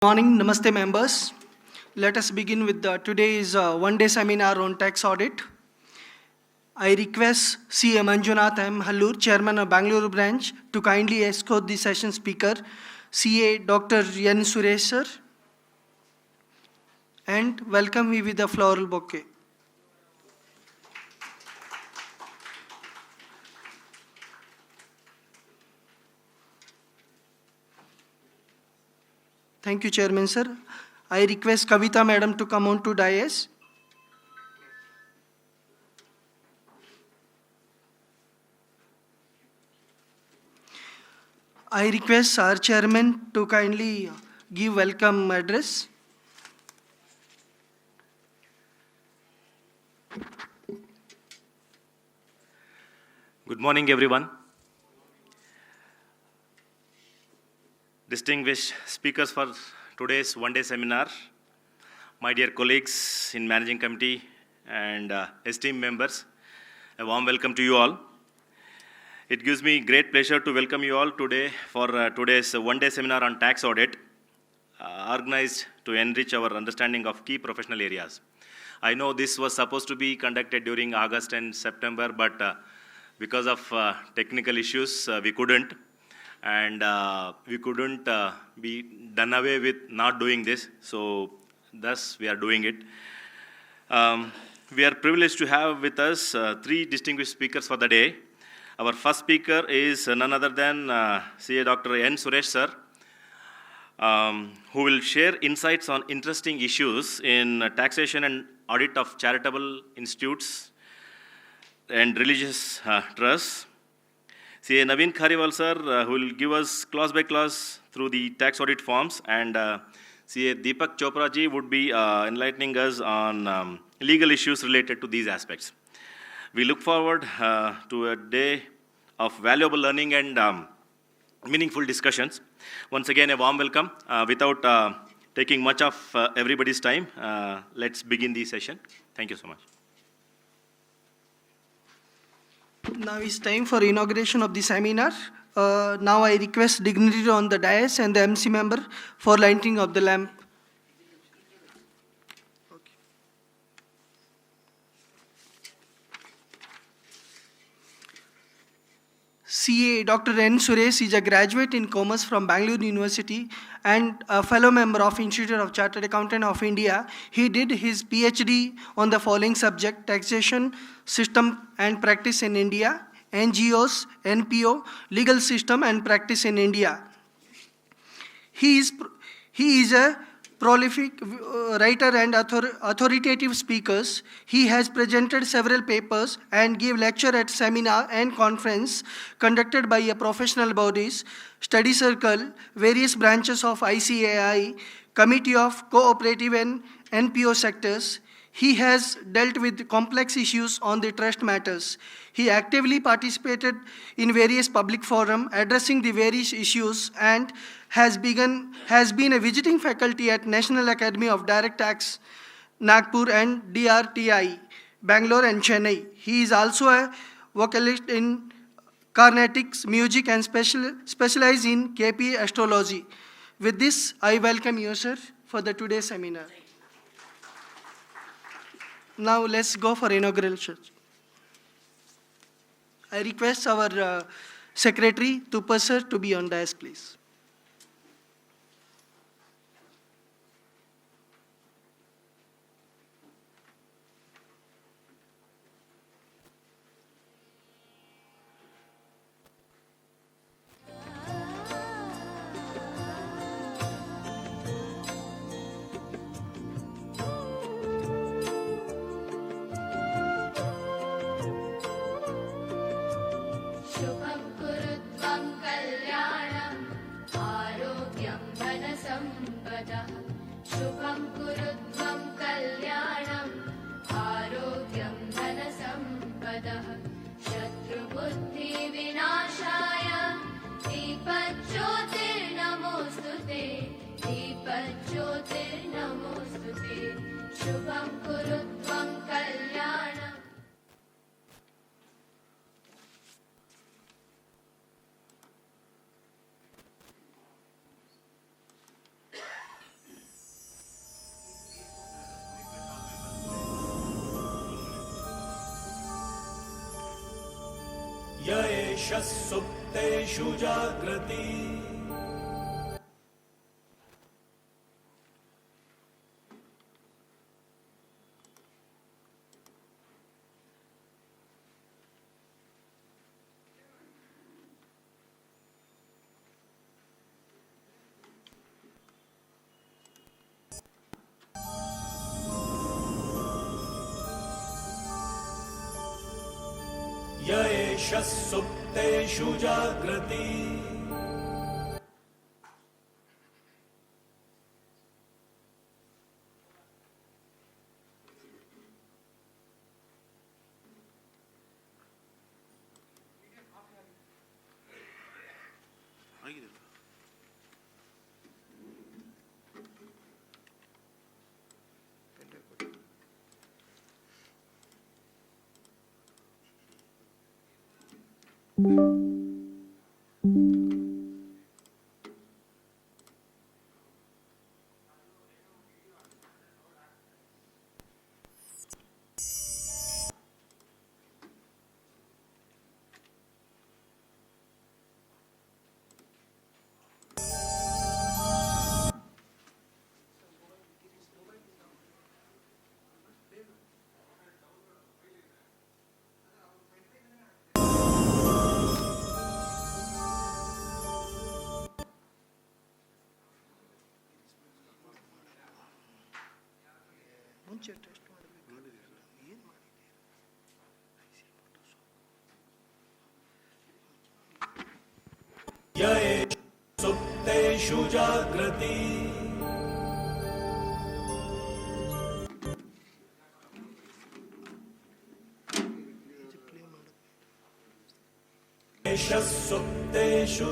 Morning, Namaste members. Let us begin with today's one-day seminar on tax audit. I request C.A. Manjunath M. Hallur, Chairman of Bangalore branch, to kindly escort the session speaker, C.A. Dr. N. Suresh sir, and welcome me with a floral bouquet. Thank you, Chairman sir. I request Kavita madam to come on to dais. I request our chairman to kindly give welcome address. Good morning, everyone. Distinguished speakers for today's one-day seminar, my dear colleagues in Managing Committee and esteemed members, a warm welcome to you all. It gives me great pleasure to welcome you all today for today's one-day seminar on tax audit, organized to enrich our understanding of key professional areas. I know this was supposed to be conducted during August and September, but because of technical issues, we couldn't. And we couldn't be done away with not doing this, so thus we are doing it. We are privileged to have with us three distinguished speakers for the day. Our first speaker is none other than CA Dr. N. Suresh sir, who will share insights on interesting issues in taxation and audit of charitable institutes and religious trusts. CA Naveen Khariwal sir, who will give us clause by clause through the tax audit forms, and CA Deepak Chopra ji would be enlightening us on legal issues related to these aspects. We look forward to a day of valuable learning and meaningful discussions. Once again, a warm welcome. Without taking much of everybody's time, let's begin the session. Thank you so much. Now it's time for inauguration of the seminar. Now I request dignitary on the dais and the MC member for lighting of the lamp. CA Dr. N. Suresh is a graduate in commerce from Bangalore University and a fellow member of Institute of Chartered Accountant of India. He did his PhD on the following subject: taxation, system and practice in India, NGOs, NPO, legal system and practice in India. He is a prolific writer and authoritative speaker. He has presented several papers and gave lecture at seminar and conference conducted by a professional bodies, study circle, various branches of ICAI, Committee of Cooperative and NPO sectors. He has dealt with complex issues on the trust matters. He actively participated in various public forums addressing the various issues and has been a visiting faculty at National Academy of Direct Tax, Nagpur, and DRTI, Bangalore and Chennai. He is also a vocalist in Carnatic music and specialized in KP astrology. With this, I welcome you, sir, for the today's seminar. Now let's go for inaugural church. I request our secretary, Tupa sir, to be on dais, please. शुभं कुरुत्वं कल्याणम् आरोग्यं धनसम्पदः शुभं कुरुत्वं कल्याणम् आरोग्यं धनसम्पदः शत्रुबुद्धिविनाशाय दीपज्योतिर्नमोऽस्तु ते दीपज्योतिर्नमोऽस्तु ते शुभं कुरुत्वं कल्याणम्. एष सुप्तेषु जाग्रति य एष सुप्तेषु जाग्रति ಮುಂಚೆ ಟೆಸ್ಟ್ ಮಾಡಬೇಕು. ಏನು ಮಾಡಿದ್ದೀರಾ? य एष सुप्तेषु जाग्रति एष सुप्तेषु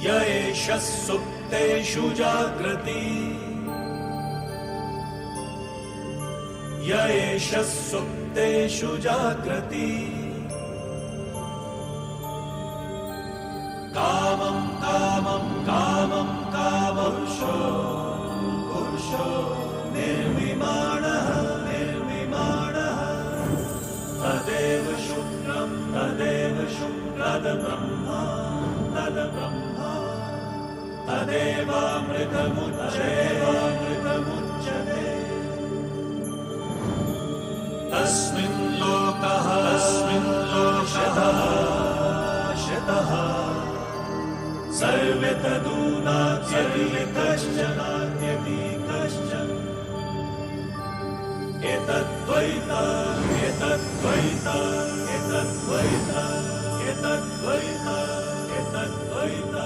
य एष सुप्तेषु जाग्रति य एष सुप्तेषु जाग्रति कामं कामं कामं कामपुरुषो पुरुषो निर्विमाणः निर्विमाणः तदेव शुक्रं तद्ब्रह्मा तदेवामृतमुच्यते तस्मिन् लोकः शतः सर्वे तदूनात्यपि कश्चन एतद्वैता एतद्वैता एतद्वैता एतद्वैता एतद्वैता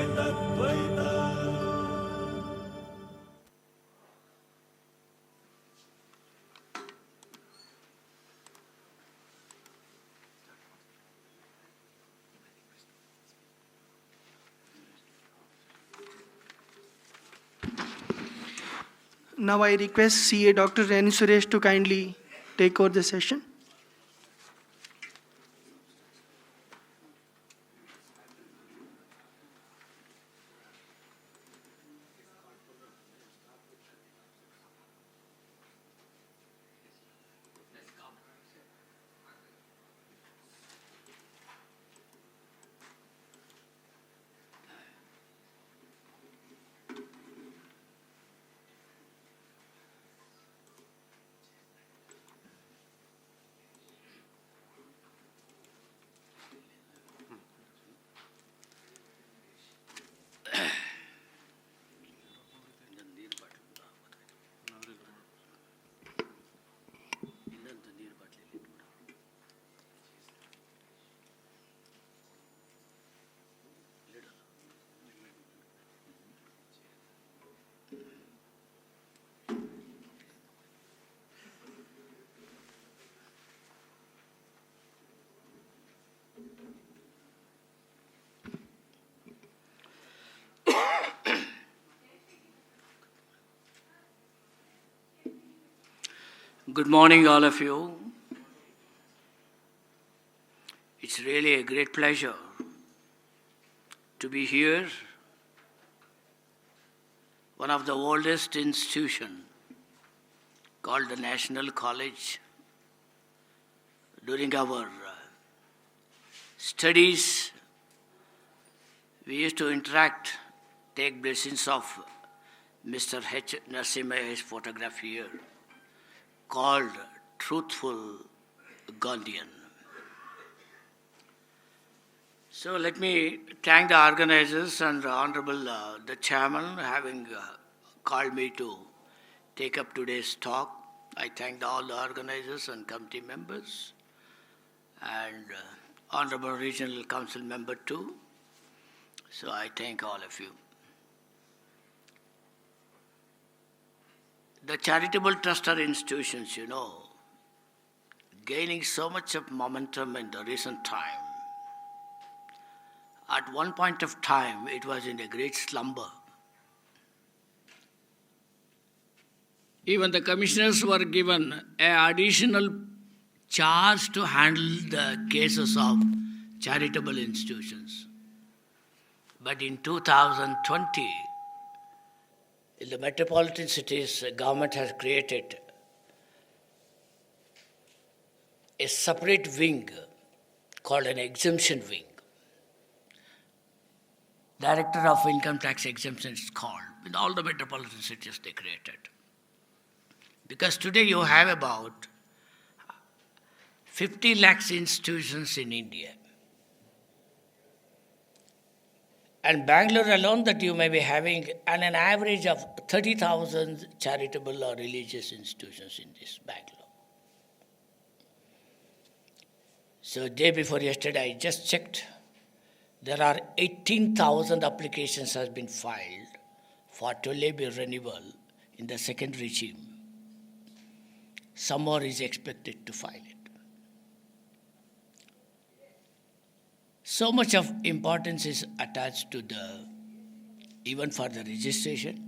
एतद्वैता Now I request CA Dr. N. Suresh to kindly take over the session. Good morning, all of you. It's really a great pleasure to be here. One of the oldest institutions called the National College. During our studies, we used to interact, take blessings of Mr. H. Narasimha's photograph here, called Truthful Gandhian. So let me thank the organizers and the Honorable the Chairman having called me to take up today's talk. I thank all the organizers and committee members and Honorable Regional Council member too. So I thank all of you. The charitable trust or institutions, gaining so much of momentum in the recent time. At one point of time, it was in a great slumber. Even the commissioners were given an additional charge to handle the cases of charitable institutions. But in 2020, in the metropolitan cities, government has created a separate wing called an exemption wing. Director of Income Tax Exemption is called. In all the metropolitan cities they created. Because today you have about 50 lakhs institutions in India. And Bangalore alone that you may be having an average of 30,000 charitable or religious institutions in this Bangalore. So day before yesterday I just checked. There are 18,000 applications has been filed for Tollebe renewal in the second regime. Some more is expected to file it. So much of importance is attached to even for the registration,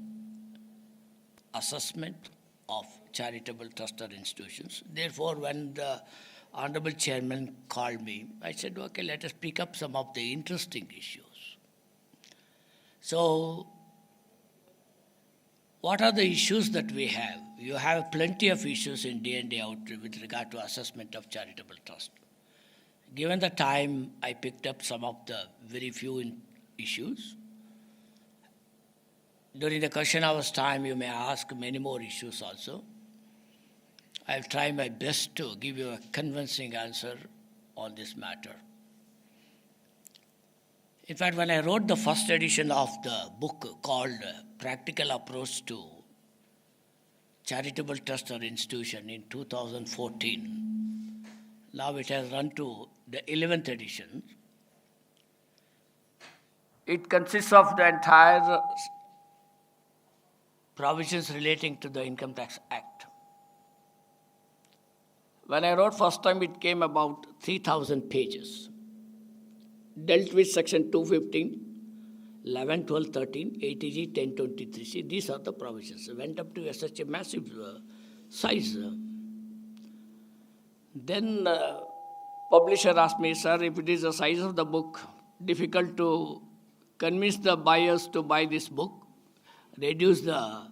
assessment of charitable trust or institutions. Therefore, when the Honorable Chairman called me, I said, okay, let us pick up some of the interesting issues. So, what are the issues that we have? You have plenty of issues in day in, day out with regard to assessment of charitable trust. Given the time, I picked up some of the very few issues. During the question hours time, you may ask many more issues also. I'll try my best to give you a convincing answer on this matter. In fact, when I wrote the first edition of the book called Practical Approach to Charitable Trust or Institution in 2014, now it has run to the 11th edition. It consists of the entire provisions relating to the Income Tax Act. When I wrote first time, it came about 3,000 pages. Dealt with section 215, 11, 12, 13, 80G, 1023. See, these are the provisions. It went up to such a massive size. Then publisher asked me, sir, if it is the size of the book, difficult to convince the buyers to buy this book, reduce the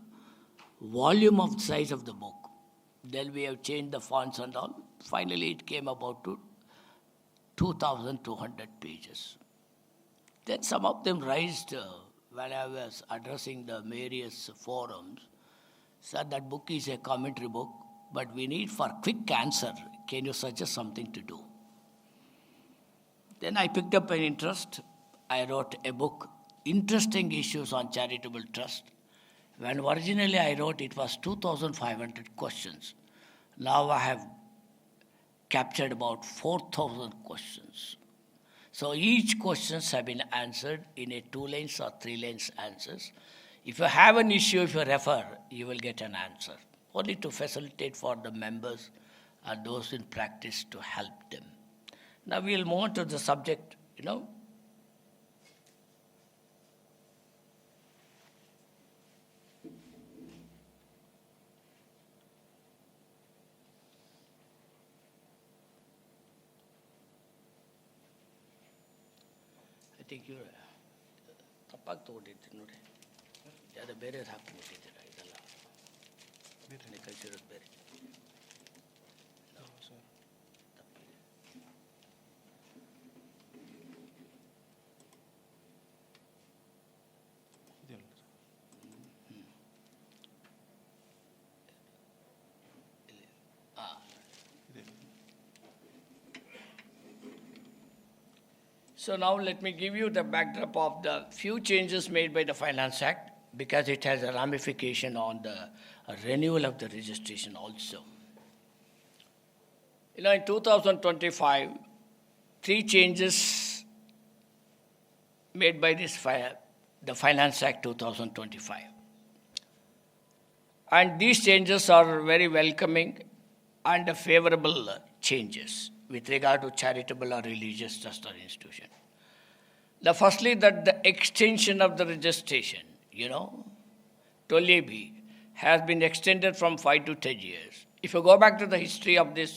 volume of the size of the book. Then we have changed the fonts and all. Finally, it came about to 2,200 pages. Then some of them raised, when I was addressing the various forums, said that book is a commentary book, but we need for quick answer, can you suggest something to do? Then I picked up an interest. I wrote a book, Interesting Issues on Charitable Trust. When originally I wrote, it was 2,500 questions. Now I have captured about 4,000 questions. So each questions have been answered in a 2 lanes or 3 lanes answers. If you have an issue, if you refer, you will get an answer. Only to facilitate for the members and those in practice to help them. Now we will move on to the subject, think you ತಪ್ಪಾಗಿ ತೊಗೊಂಡಿರ್ತೀನಿ ನೋಡಿ, ಯಾವುದೋ ಬೇರೆ ಹಾಕ್ಬಿಟ್ಟಿದ್ದೀರ, ಇದೆಲ್ಲ ನೀವು ಕಳಿಸಿರೋದು ಬೇರೆ. So now let me give you the backdrop of the few changes made by the Finance Act, because it has a ramification on the renewal of the registration also. In 2025, 3 changes made by the Finance Act 2025. And these changes are very welcoming and favorable changes with regard to charitable or religious trust or institution. Firstly, that the extension of the registration, 12AB, has been extended from 5 to 10 years. If you go back to the history of this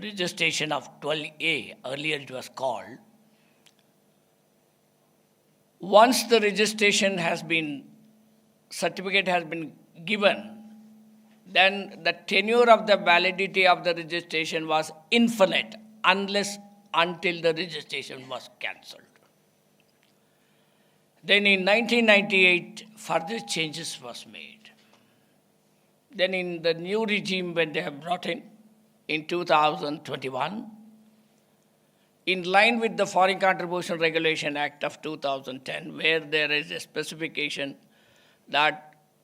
registration of 12A, earlier it was called, once the certificate has been given, then the tenure of the validity of the registration was infinite until the registration was cancelled. Then in 1998, further changes was made. Then in the new regime when they have brought in 2021, in line with the Foreign Contribution Regulation Act of 2010, where there is a specification that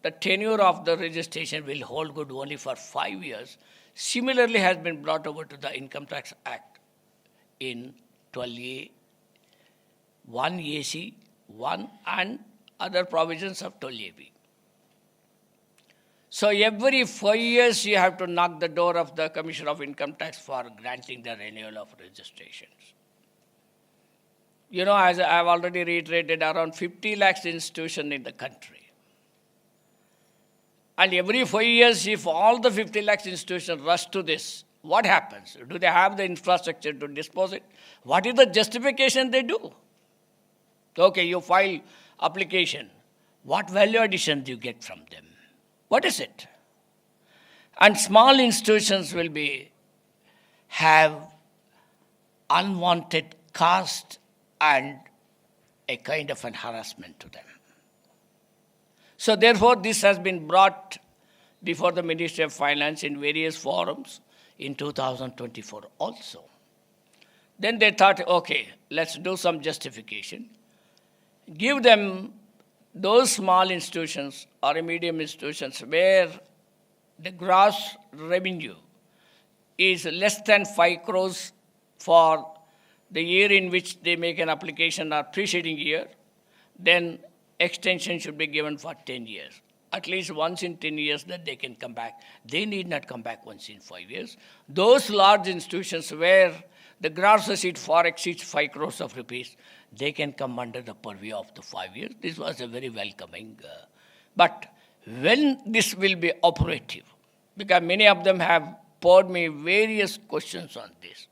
the tenure of the registration will hold good only for 5 years, similarly has been brought over to the Income Tax Act in 12A, 1AC, 1 and other provisions of 12AB. So every 5 years you have to knock the door of the Commissioner of Income Tax for granting the renewal of registrations. As I have already reiterated, around 50 lakhs institutions in the country. And every 5 years, if all the 50 lakhs institutions rush to this, what happens? Do they have the infrastructure to dispose it? What is the justification they do? Okay, you file application. What value addition do you get from them? What is it? And small institutions will have unwanted cost and a kind of an harassment to them. So therefore, this has been brought before the Ministry of Finance in various forums in 2024 also. Then they thought, okay, let's do some justification. Give them those small institutions or medium institutions where the gross revenue is less than 5 crores for the year in which they make an application or preceding year, then extension should be given for 10 years. At least once in 10 years that they can come back. They need not come back once in 5 years. Those large institutions where the gross receipt far exceeds 5 crores of rupees, they can come under the purview of the 5 years. This was a very welcoming. But when this will be operative, because many of them have poured me various questions on this,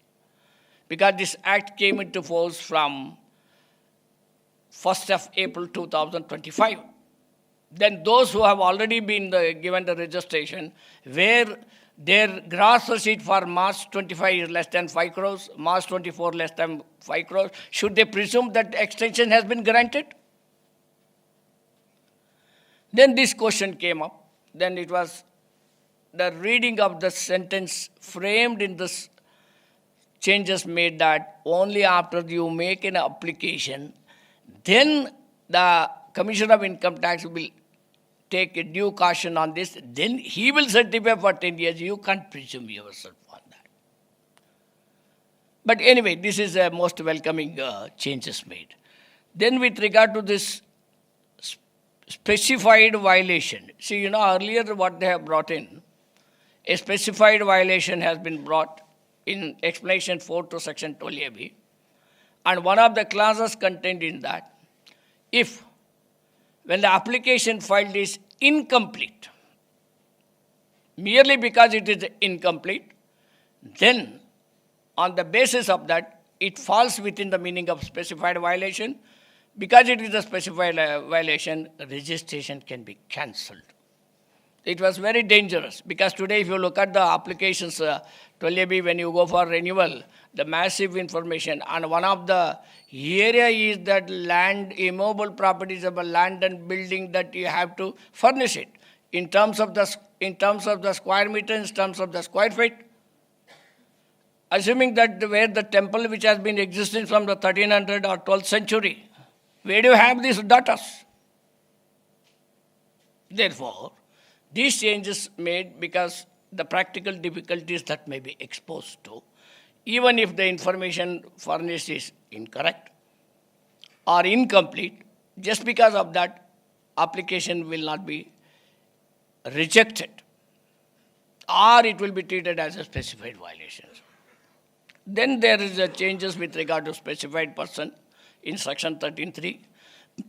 because this act came into force from 1st of April 2025. Then those who have already been given the registration, where their gross receipt for March 25 is less than 5 crores, March 24 less than 5 crores, should they presume that extension has been granted? Then this question came up. Then it was the reading of the sentence framed in this changes made that only after you make an application, then the Commissioner of Income Tax will take a due caution on this. Then he will certify for 10 years. You can't presume yourself on that. But anyway, this is a most welcoming changes made. Then with regard to this specified violation, see, earlier what they have brought in, a specified violation has been brought in explanation 4 to section 12AB. And one of the clauses contained in that, if when the application filed is incomplete, merely because it is incomplete, then on the basis of that, it falls within the meaning of specified violation, Because it is a specified violation, registration can be cancelled. It was very dangerous because today if you look at the applications, 12AB, when you go for renewal, the massive information, and one of the area is that land, immobile properties of a land and building, that you have to furnish it in terms of the square meter, in terms of the square feet. Assuming that where the temple which has been existing from the 1300 or 12th century, where do you have these data? Therefore, these changes made because the practical difficulties that may be exposed to, even if the information furnished is incorrect or incomplete, just because of that, application will not be rejected or it will be treated as a specified violation. Then there is a changes with regard to specified person in section 13.3,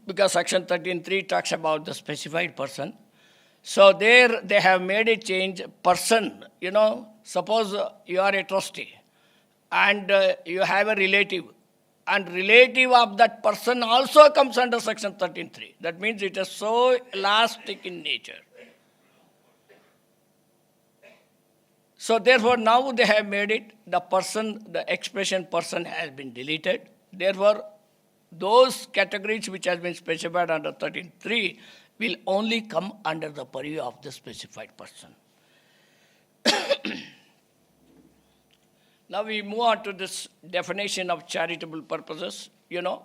because section 13.3 talks about the specified person. So there they have made a change, person, suppose you are a trustee and you have a relative, and relative of that person also comes under section 13.3. That means it is so elastic in nature. So therefore now they have made it, the expression person has been deleted. Therefore, those categories which has been specified under 13.3 will only come under the purview of the specified person. Now we move on to this definition of charitable purposes.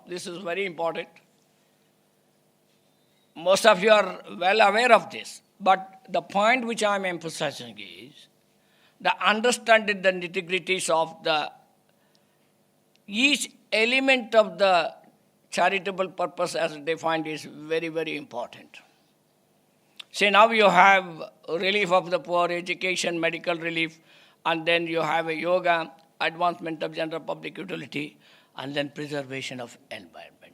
This is very important. Most of you are well aware of this, but the point which I am emphasizing is the understanding the nitty-gritties of each element of the charitable purpose as defined is very, very important. See, now you have relief of the poor, education, medical relief, and then you have a yoga, advancement of general public utility, and then preservation of environment.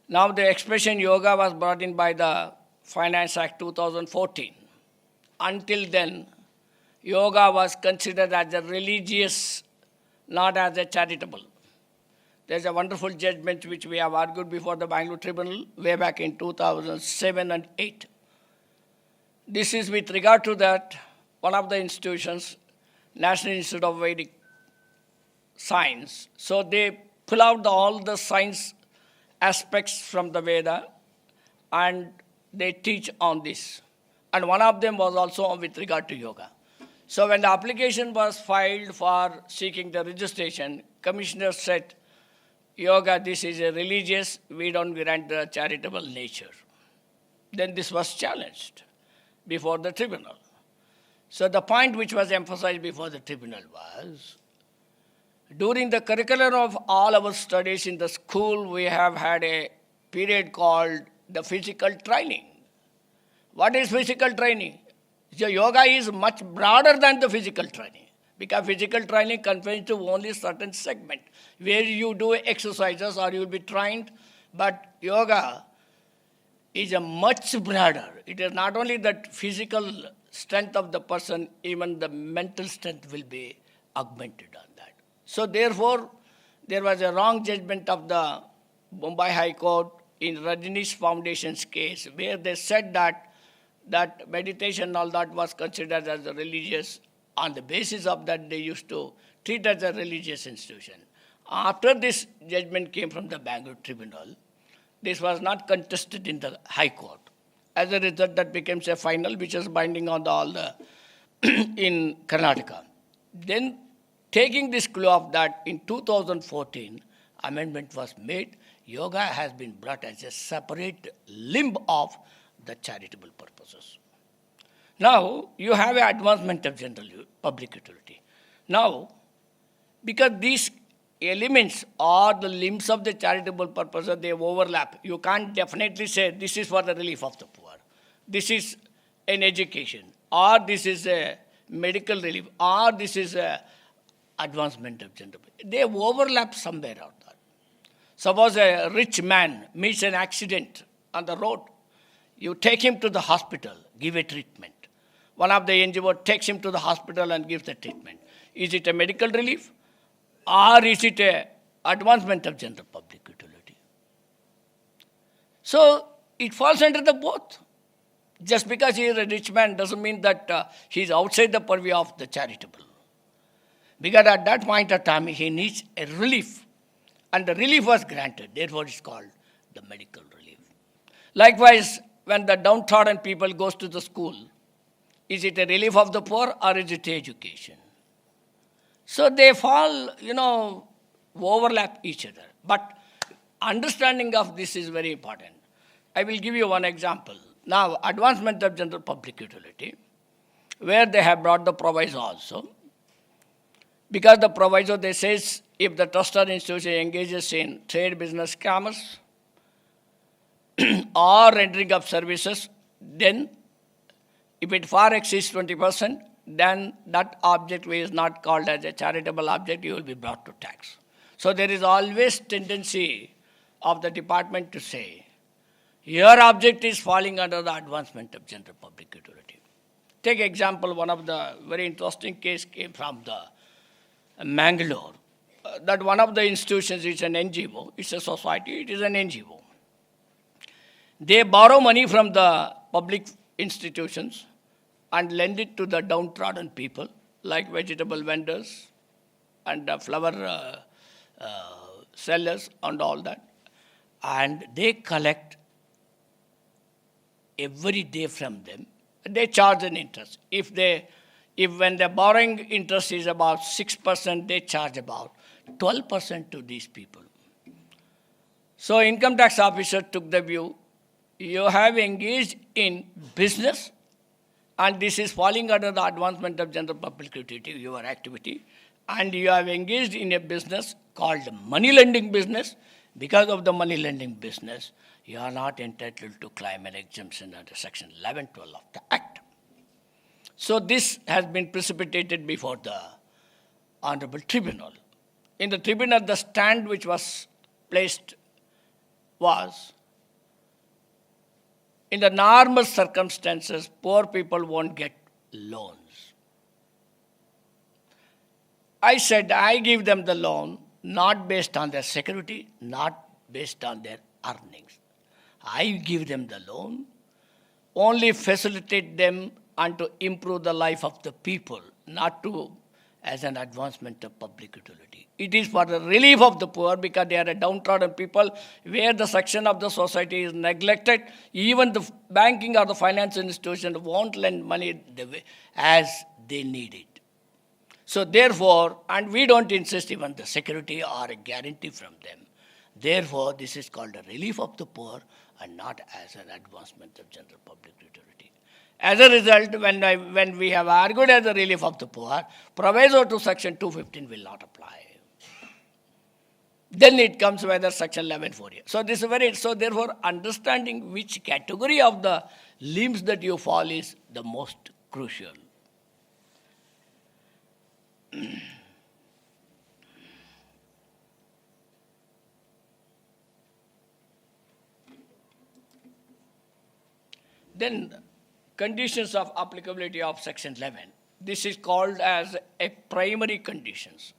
Now the expression yoga was brought in by the Finance Act 2014. Until then, yoga was considered as a religious, not as a charitable. There's a wonderful judgment which we have argued before the Bangalore Tribunal way back in 2007 and 8. This is with regard to that, one of the institutions, National Institute of Vedic Science. So they pull out all the science aspects from the Veda and they teach on this. And one of them was also with regard to yoga. So when the application was filed for seeking the registration, commissioner said, yoga, this is a religious, we don't grant the charitable nature. Then this was challenged before the tribunal. So the point which was emphasized before the tribunal was, during the curriculum of all our studies in the school, we have had a period called the physical training. What is physical training? So yoga is much broader than the physical training, because physical training confines to only certain segment where you do exercises or you will be trained, but yoga is a much broader. It is not only that physical strength of the person, even the mental strength will be augmented on that. So therefore, there was a wrong judgment of the Mumbai High Court in Rajneesh Foundation's case, where they said that meditation and all that was considered as a religious. On the basis of that, they used to treat as a religious institution. After this judgment came from the Bangalore Tribunal, this was not contested in the High Court. As a result, that became a final, which is binding on all the in Karnataka. Then, taking this clue of that, in 2014, amendment was made. Yoga has been brought as a separate limb of the charitable purposes. Now, you have an advancement of general public utility. Now, because these elements are the limbs of the charitable purposes, they overlap. You can't definitely say this is for the relief of the poor, this is an education, or this is a medical relief, or this is a advancement of general. They overlap somewhere out there. Suppose a rich man meets an accident on the road. You take him to the hospital, give a treatment. One of the NGO takes him to the hospital and gives the treatment. Is it a medical relief or is it a advancement of general public utility? So it falls under the both. Just because he is a rich man doesn't mean that he is outside the purview of the charitable. Because at that point of time, he needs a relief. And the relief was granted. Therefore, it's called the medical relief. Likewise, when the downtrodden people goes to the school, is it a relief of the poor or is it education? So they fall, overlap each other. But understanding of this is very important. I will give you one example. Now, advancement of general public utility, where they have brought the proviso also. Because the proviso, they says, if the trust or institution engages in trade, business, commerce, or rendering of services, then if it far exceeds 20%, then that object is not called as a charitable object, you will be brought to tax. So there is always tendency of the department to say, your object is falling under the advancement of general public utility. Take example, one of the very interesting case came from the Mangalore. That one of the institutions is an NGO, it's a society, it is an NGO. They borrow money from the public institutions and lend it to the downtrodden people, like vegetable vendors and flower sellers and all that. And they collect every day from them. They charge an interest. If when the borrowing interest is about 6%, they charge about 12% to these people. So income tax officer took the view, you have engaged in business and this is falling under the advancement of general public utility, your activity, and you have engaged in a business called money lending business. Because of the money lending business, you are not entitled to claim an exemption under section 1112 of the Act. So this has been precipitated before the Honorable Tribunal. In the tribunal, the stand which was placed was, in the normal circumstances, poor people won't get loans. I said, I give them the loan not based on their security, not based on their earnings. I give them the loan, only facilitate them and to improve the life of the people, not to as an advancement of public utility. It is for the relief of the poor because they are a downtrodden people where the section of the society is neglected. Even the banking or the finance institution won't lend money the way as they need it. So therefore, and we don't insist even the security or a guarantee from them. Therefore, this is called a relief of the poor and not as an advancement of general public utility. As a result, when we have argued as a relief of the poor, proviso to section 215 will not apply. Then it comes whether section 1148. So therefore, understanding which category of the limbs that you fall is the most crucial. Then conditions of applicability of section 11. This is called as a primary conditions.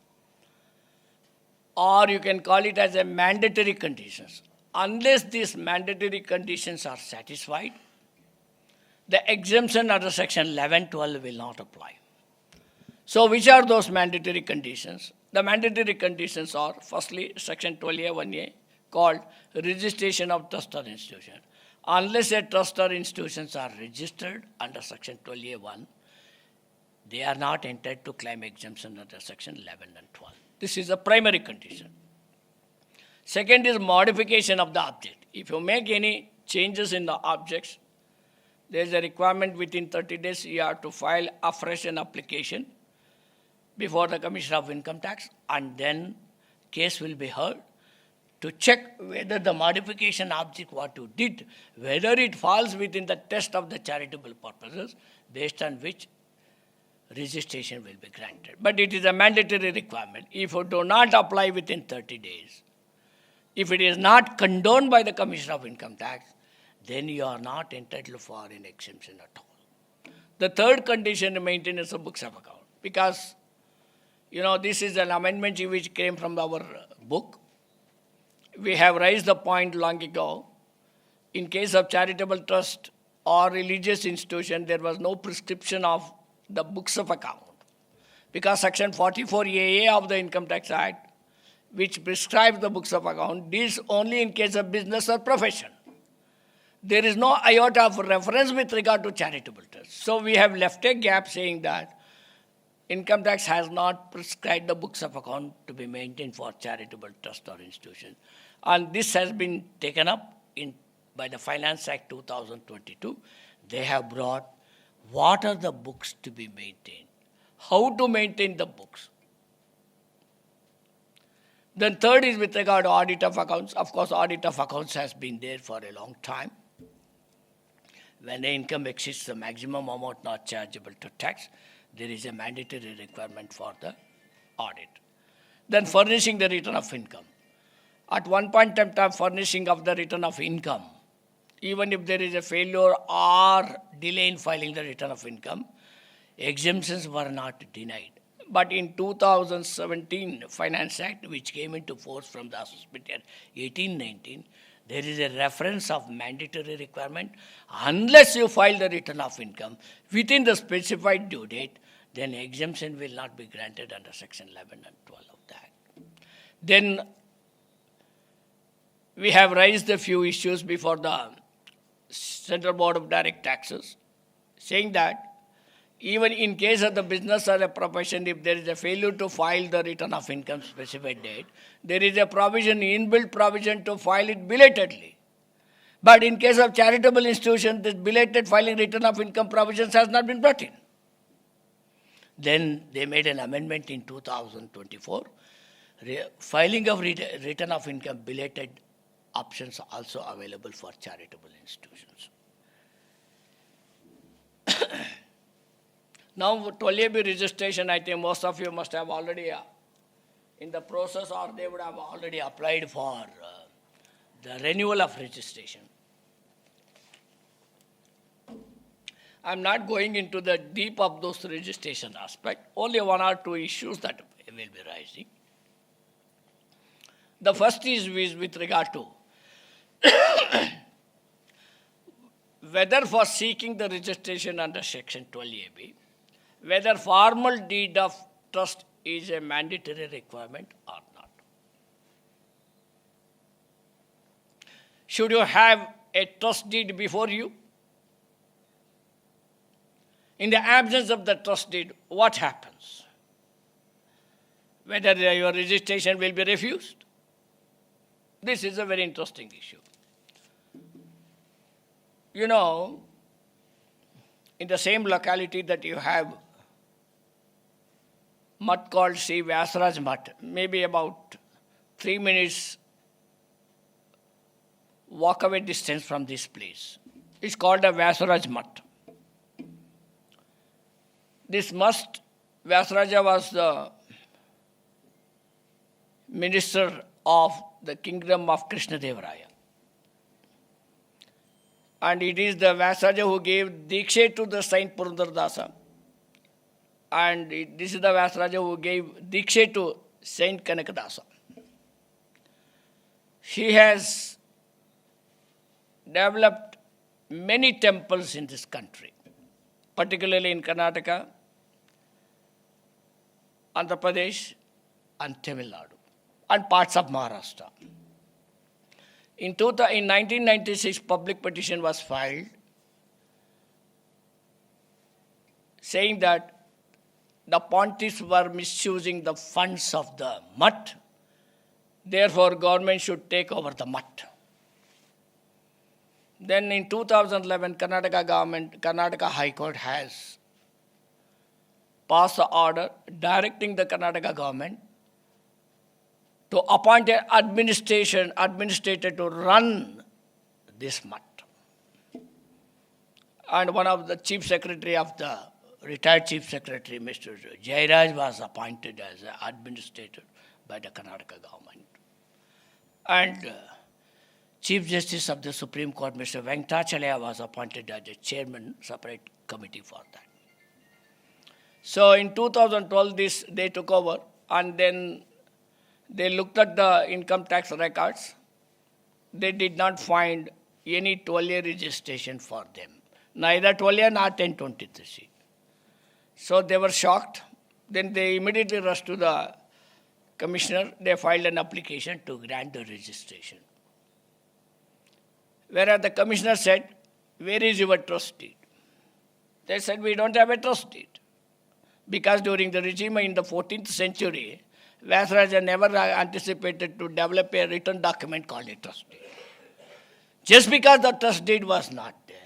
Or you can call it as a mandatory conditions. Unless these mandatory conditions are satisfied, the exemption under section 1112 will not apply. So which are those mandatory conditions? The mandatory conditions are, firstly, section 12A 1A called registration of trust or institution. Unless a trust or institutions are registered under section 12A 1, they are not entitled to claim exemption under section 11 and 12. This is a primary condition. Second is modification of the object. If you make any changes in the objects, there is a requirement within 30 days you have to file afresh an application before the Commissioner of Income Tax, and then case will be heard to check whether the modification object what you did, whether it falls within the test of the charitable purposes, based on which registration will be granted. But it is a mandatory requirement. If you do not apply within 30 days, if it is not condoned by the Commissioner of Income Tax, then you are not entitled for an exemption at all. The third condition, maintenance of books of account. Because, this is an amendment which came from our book. We have raised the point long ago in case of charitable trust or religious institution, there was no prescription of the books of account. Because Section 44AA of the Income Tax Act, which prescribes the books of account, deals only in case of business or profession. There is no iota of reference with regard to charitable trust. So we have left a gap saying that income tax has not prescribed the books of account to be maintained for charitable trust or institution. And this has been taken up by the Finance Act 2022. They have brought what are the books to be maintained, how to maintain the books. Then third is with regard to audit of accounts. Of course, audit of accounts has been there for a long time. When the income exceeds the maximum amount not chargeable to tax, there is a mandatory requirement for the audit. Then furnishing the return of income. At one point in time, furnishing of the return of income, even if there is a failure or delay in filing the return of income, exemptions were not denied. But in 2017 Finance Act, which came into force from the assessment year 18-19, there is a reference of mandatory requirement. Unless you file the return of income within the specified due date, then exemption will not be granted under Section 11 and 12 of the Act. Then we have raised a few issues before the Central Board of Direct Taxes, saying that even in case of the business or a profession, if there is a failure to file the return of income specified date, there is a provision, inbuilt provision to file it belatedly. But in case of charitable institution, this belated filing return of income provisions has not been brought in. Then they made an amendment in 2024. Filing of return of income belated options are also available for charitable institutions. Now, 12AB registration, I think most of you must have already in the process, or they would have already applied for the renewal of registration. I'm not going into the deep of those registration aspect, only one or two issues that will be rising. The first is with regard to whether for seeking the registration under Section 12AB, whether formal deed of trust is a mandatory requirement or not. Should you have a trust deed before you? In the absence of the trust deed, what happens? Whether your registration will be refused? This is a very interesting issue. You know, in the same locality that you have mutt called Sri Vyasaraj Mutt, maybe about 3 minutes walk away distance from this place. It's called a Vyasaraj Mutt. This must, Vyasaraja was the minister of the kingdom of Krishnadevaraya. And it is the Vyasaraja who gave Dikshe to the Saint Purandardasa. And this is the Vyasaraja who gave Dikshe to Saint Kanakadasa. He has developed many temples in this country, particularly in Karnataka, Andhra Pradesh, and Tamil Nadu, and parts of Maharashtra. In 1996, public petition was filed saying that the pontiffs were misusing the funds of the mutt, therefore government should take over the mutt. Then in 2011, Karnataka High Court has passed an order directing the Karnataka government to appoint an administrator to run this mutt. And one of the retired chief secretary, Mr. Jairaj, was appointed as an administrator by the Karnataka government. And Chief Justice of the Supreme Court, Mr. Venkatachalaya, was appointed as the chairman, separate committee for that. So in 2012, they took over, and then they looked at the income tax records. They did not find any 12A registration for them. Neither 12A nor 1023C. So they were shocked. Then they immediately rushed to the commissioner. They filed an application to grant the registration. Whereas the commissioner said, where is your trust deed? They said, we don't have a trust deed. Because during the regime in the 14th century, Vyasraja never anticipated to develop a written document called a trust deed. Just because the trust deed was not there,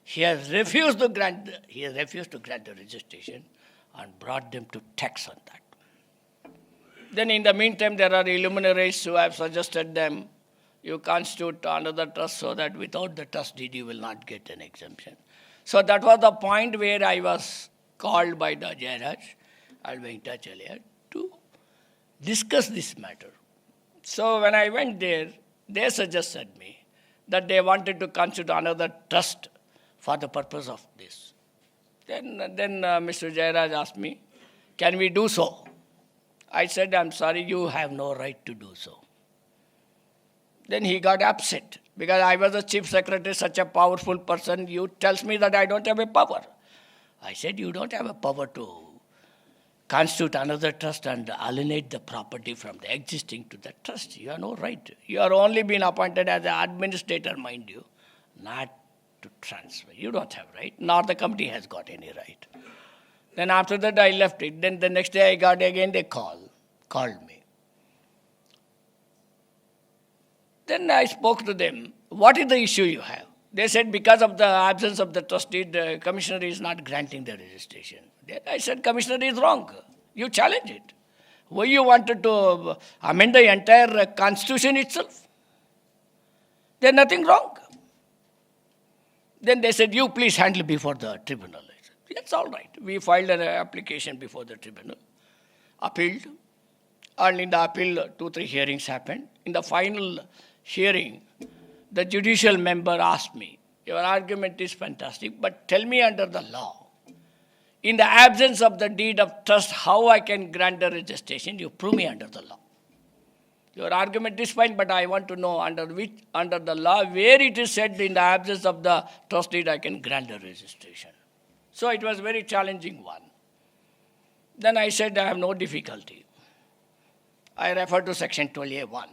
he has refused to grant the registration and brought them to tax on that. Then in the meantime, there are luminaries who have suggested them, you constitute another trust so that without the trust deed you will not get an exemption. So that was the point where I was called by the Jairaj and Venkatacharya to discuss this matter. So when I went there, they suggested me that they wanted to constitute another trust for the purpose of this. Then Mr. Jairaj asked me, can we do so? I said, I'm sorry, you have no right to do so. Then he got upset because I was a chief secretary, such a powerful person. You tells me that I don't have a power. I said, you don't have a power to constitute another trust and alienate the property from the existing to the trust. You have no right. You are only been appointed as an administrator, mind you, not to transfer. You don't have right, nor the committee has got any right. Then after that I left it. Then the next day I got again a called me. Then I spoke to them. What is the issue you have? They said because of the absence of the trust deed, the commissioner is not granting the registration. Then I said, commissioner is wrong. You challenge it. Why you wanted to amend the entire constitution itself? There's nothing wrong. Then they said, you please handle before the tribunal. I said, yes, all right. We filed an application before the tribunal, appealed, and in the appeal, 2-3 hearings happened. In the final hearing, the judicial member asked me, your argument is fantastic, but tell me under the law, in the absence of the deed of trust, how I can grant the registration? You prove me under the law. Your argument is fine, but I want to know under the law, where it is said in the absence of the trust deed, I can grant the registration. So it was a very challenging one. Then I said, I have no difficulty. I refer to section 12A1.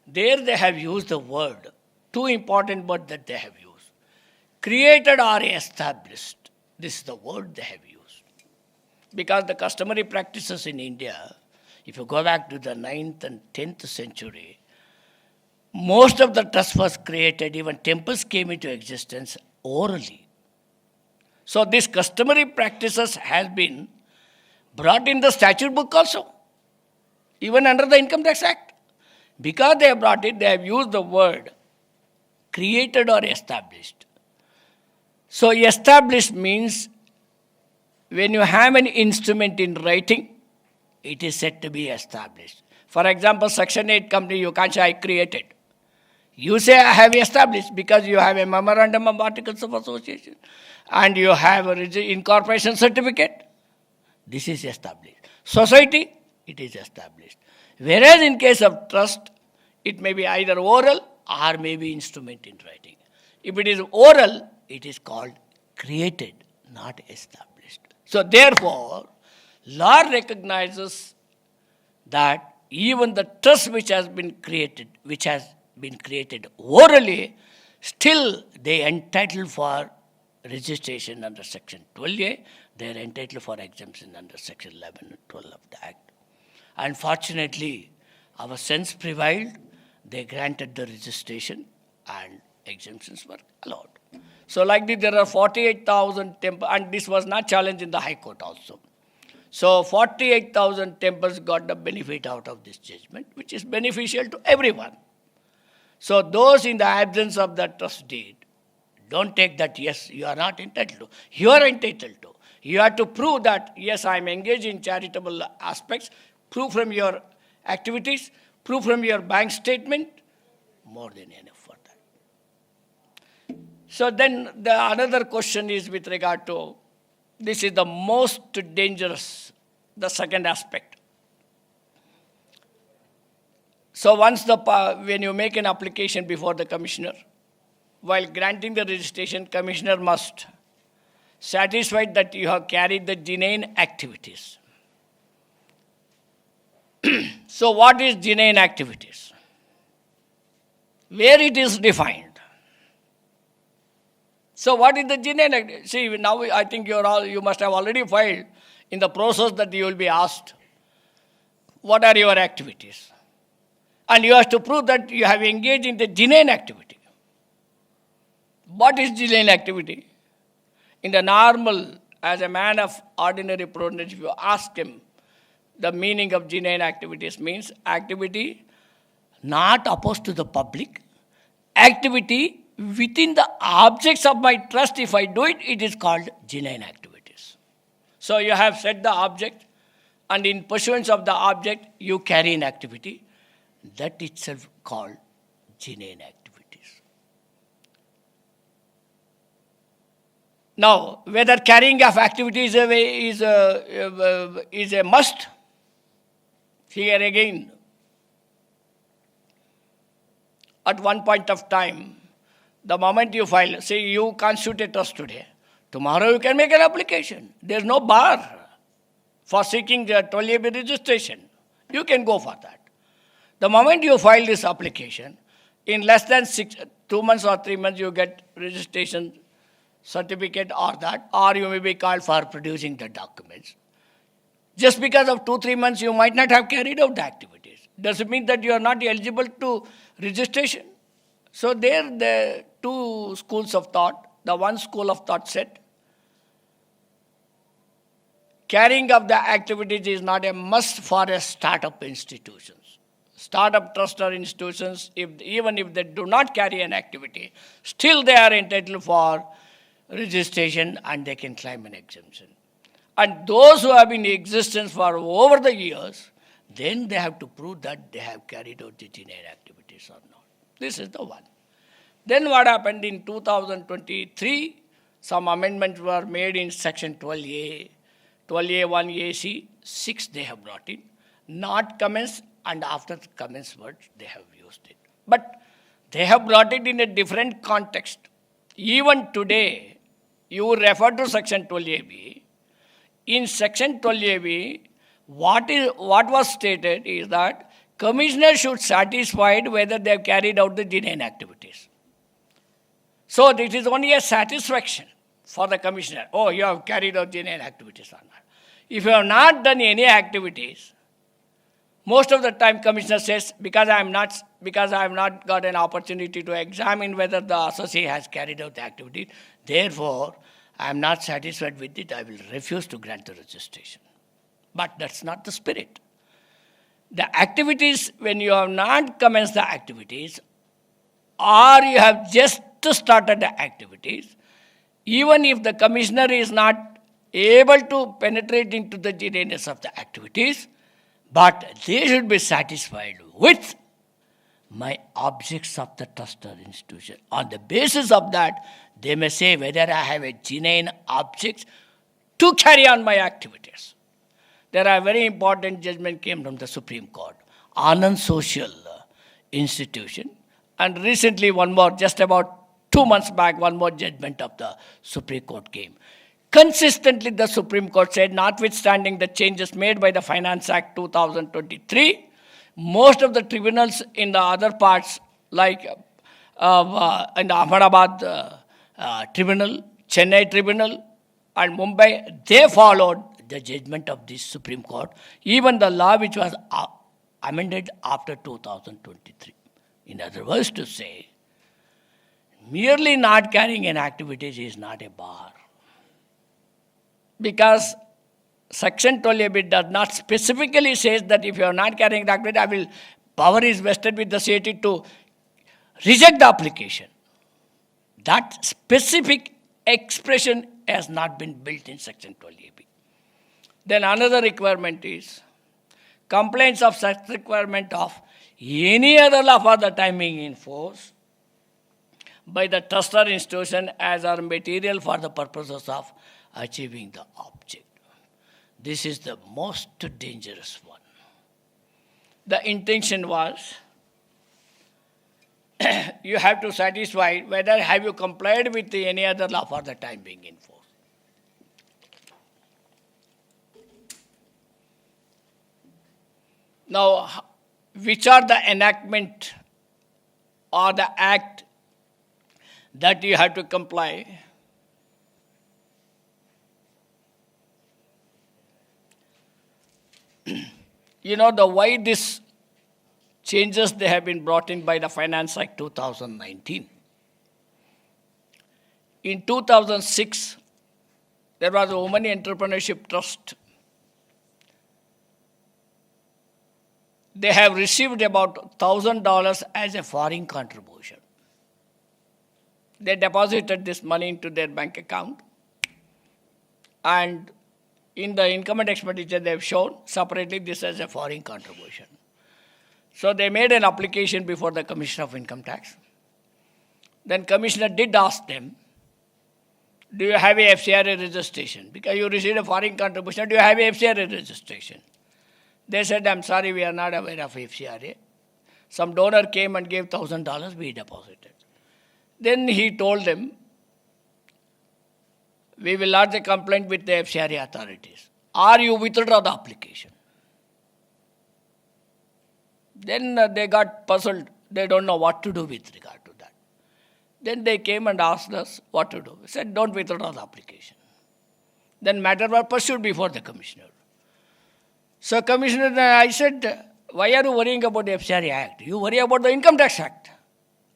There they have used the word, two important words that they have used. Created or established. This is the word they have used. Because the customary practices in India, if you go back to the 9th and 10th century, most of the trust was created, even temples came into existence orally. So these customary practices has been brought in the statute book also, even under the Income Tax Act. Because they have brought it, they have used the word created or established. So established means when you have an instrument in writing, it is said to be established. For example, Section 8 company, you can't say I created. You say I have established because you have a memorandum of articles of association and you have an incorporation certificate. This is established. Society, it is established. Whereas in case of trust, it may be either oral or maybe instrument in writing. If it is oral, it is called created, not established. So therefore, law recognizes that even the trust which has been created orally, still they are entitled for registration under section 12A, they are entitled for exemption under section 11 and 12 of the Act. Unfortunately, our sense prevailed, they granted the registration and exemptions were allowed. So like this, there are 48,000 temples, and this was not challenged in the High Court also. So 48,000 temples got the benefit out of this judgment, which is beneficial to everyone. So those in the absence of the trust deed, don't take that, yes, you are not entitled to. You are entitled to. You have to prove that, yes, I am engaged in charitable aspects, prove from your activities, prove from your bank statement, more than enough for that. So then the another question is with regard to, this is the most dangerous, the second aspect. So once when you make an application before the commissioner, while granting the registration, Commissioner must satisfy that you have carried the genuine activities. So what is genuine activities? Where it is defined. So what is the genuine activity? See, now I think you must have already filed in the process that you will be asked, what are your activities? And you have to prove that you have engaged in the genuine activity. What is genuine activity? In the normal, as a man of ordinary prudence, if you ask him, the meaning of genuine activities means activity not opposed to the public, activity within the objects of my trust. If I do it, it is called genuine activities. So you have set the object, and in pursuance of the object, you carry an activity. That itself called genuine activities. Now, whether carrying of activities is a must, here again, at one point of time, the moment you file, say you constitute a trust today, tomorrow you can make an application. There's no bar for seeking the 12AB registration. You can go for that. The moment you file this application, in less than 2 months or 3 months, you get registration certificate or you may be called for producing the documents. Just because of 2-3 months, you might not have carried out the activities. Does it mean that you are not eligible to registration? So there, the two schools of thought. The one school of thought said, carrying of the activities is not a must for a startup institutions. Startup trust or institutions, even if they do not carry an activity, still they are entitled for registration and they can claim an exemption. And those who have been in existence for over the years, then they have to prove that they have carried out the genuine activities or not. This is the one. Then what happened in 2023, some amendments were made in section 12A, 12A1AC, 6 they have brought in, not commence, and after the commence words they have used it. But they have brought it in a different context. Even today, you refer to section 12AB. In section 12AB, what was stated is that commissioner should satisfy whether they have carried out the genuine activities. So this is only a satisfaction for the commissioner. Oh, you have carried out genuine activities or not. If you have not done any activities, most of the time commissioner says, because I have not got an opportunity to examine whether the associate has carried out the activity, therefore I am not satisfied with it, I will refuse to grant the registration. But that's not the spirit. The activities, when you have not commenced the activities, or you have just started the activities, even if the commissioner is not able to penetrate into the genuineness of the activities, but they should be satisfied with my objects of the trust or institution. On the basis of that, they may say whether I have a genuine object to carry on my activities. There are very important judgment came from the Supreme Court, Anand Social Institution, and recently one more, just about 2 months back, one more judgment of the Supreme Court came. Consistently, the Supreme Court said, notwithstanding the changes made by the Finance Act 2023, most of the tribunals in the other parts, like in the Ahmedabad Tribunal, Chennai Tribunal, and Mumbai, they followed the judgment of this Supreme Court, even the law which was amended after 2023. In other words, to say, merely not carrying an activity is not a bar. Because Section 12AB does not specifically say that if you are not carrying the activity, power is vested with the CAT to reject the application. That specific expression has not been built in Section 12AB. Then another requirement is complaints of such requirement of any other law for the time being in force by the trust or institution as are material for the purposes of achieving the object. This is the most dangerous one. The intention was you have to satisfy whether have you complied with any other law for the time being in force. Now, which are the enactment or the act that you have to comply? You know the why this changes they have been brought in by the Finance Act 2019. In 2006, there was a Women Entrepreneurship Trust. They have received about $1,000 as a foreign contribution. They deposited this money into their bank account, and in the income and expenditure they have shown separately this as a foreign contribution. So they made an application before the Commissioner of Income Tax. Then Commissioner did ask them, do you have a FCRA registration? Because you received a foreign contribution, do you have a FCRA registration? They said, I'm sorry, we are not aware of FCRA. Some donor came and gave $1,000, we deposited. Then he told them, we will lodge a complaint with the FCRA authorities. Or you withdraw the application. Then they got puzzled. They don't know what to do with regard to that. Then they came and asked us what to do. We said, don't withdraw the application. Then matter was pursued before the commissioner. So commissioner, I said, why are you worrying about the FCRA Act? You worry about the Income Tax Act.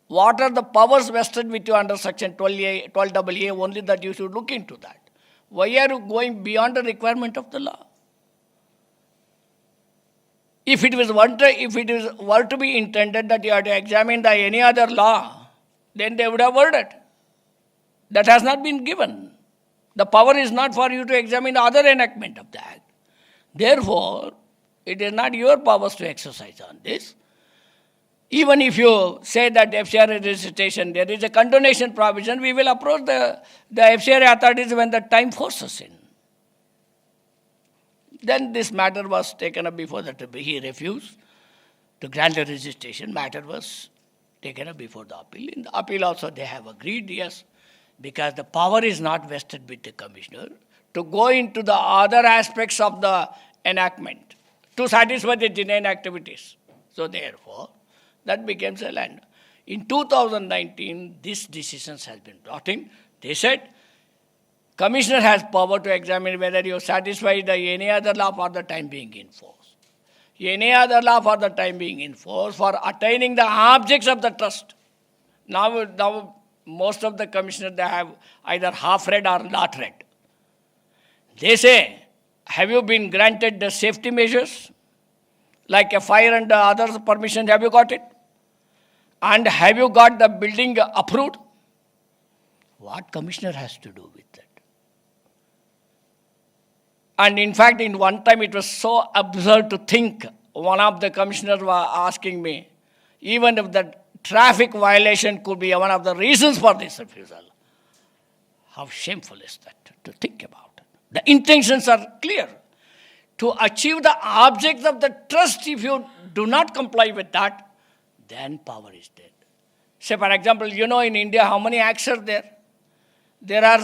What are the powers vested with you under Section 12AA only that you should look into that? Why are you going beyond the requirement of the law? If it were to be intended that you have to examine any other law, then they would have worded. That has not been given. The power is not for you to examine the other enactment of the Act. Therefore, it is not your powers to exercise on this. Even if you say that FCRA registration, there is a condonation provision, we will approach the FCRA authorities when the time forces in. Then this matter was taken up before the tribunal. He refused to grant the registration. Matter was taken up before the appeal. In the appeal also they have agreed, yes, because the power is not vested with the commissioner to go into the other aspects of the enactment to satisfy the genuine activities. So therefore, that becomes a land. In 2019, these decisions has been brought in. They said, Commissioner has power to examine whether you satisfy any other law for the time being in force. Any other law for the time being in force for attaining the objects of the trust. Now most of the commissioners, they have either half read or not read. They say, have you been granted the safety measures? Like a fire and other permissions, have you got it? And have you got the building approved? What commissioner has to do with that? And in fact, in one time it was so absurd to think, one of the commissioners was asking me, even if the traffic violation could be one of the reasons for this refusal. How shameful is that to think about it? The intentions are clear. To achieve the objects of the trust, if you do not comply with that, then power is dead. Say, for example, you know in India how many acts are there? There are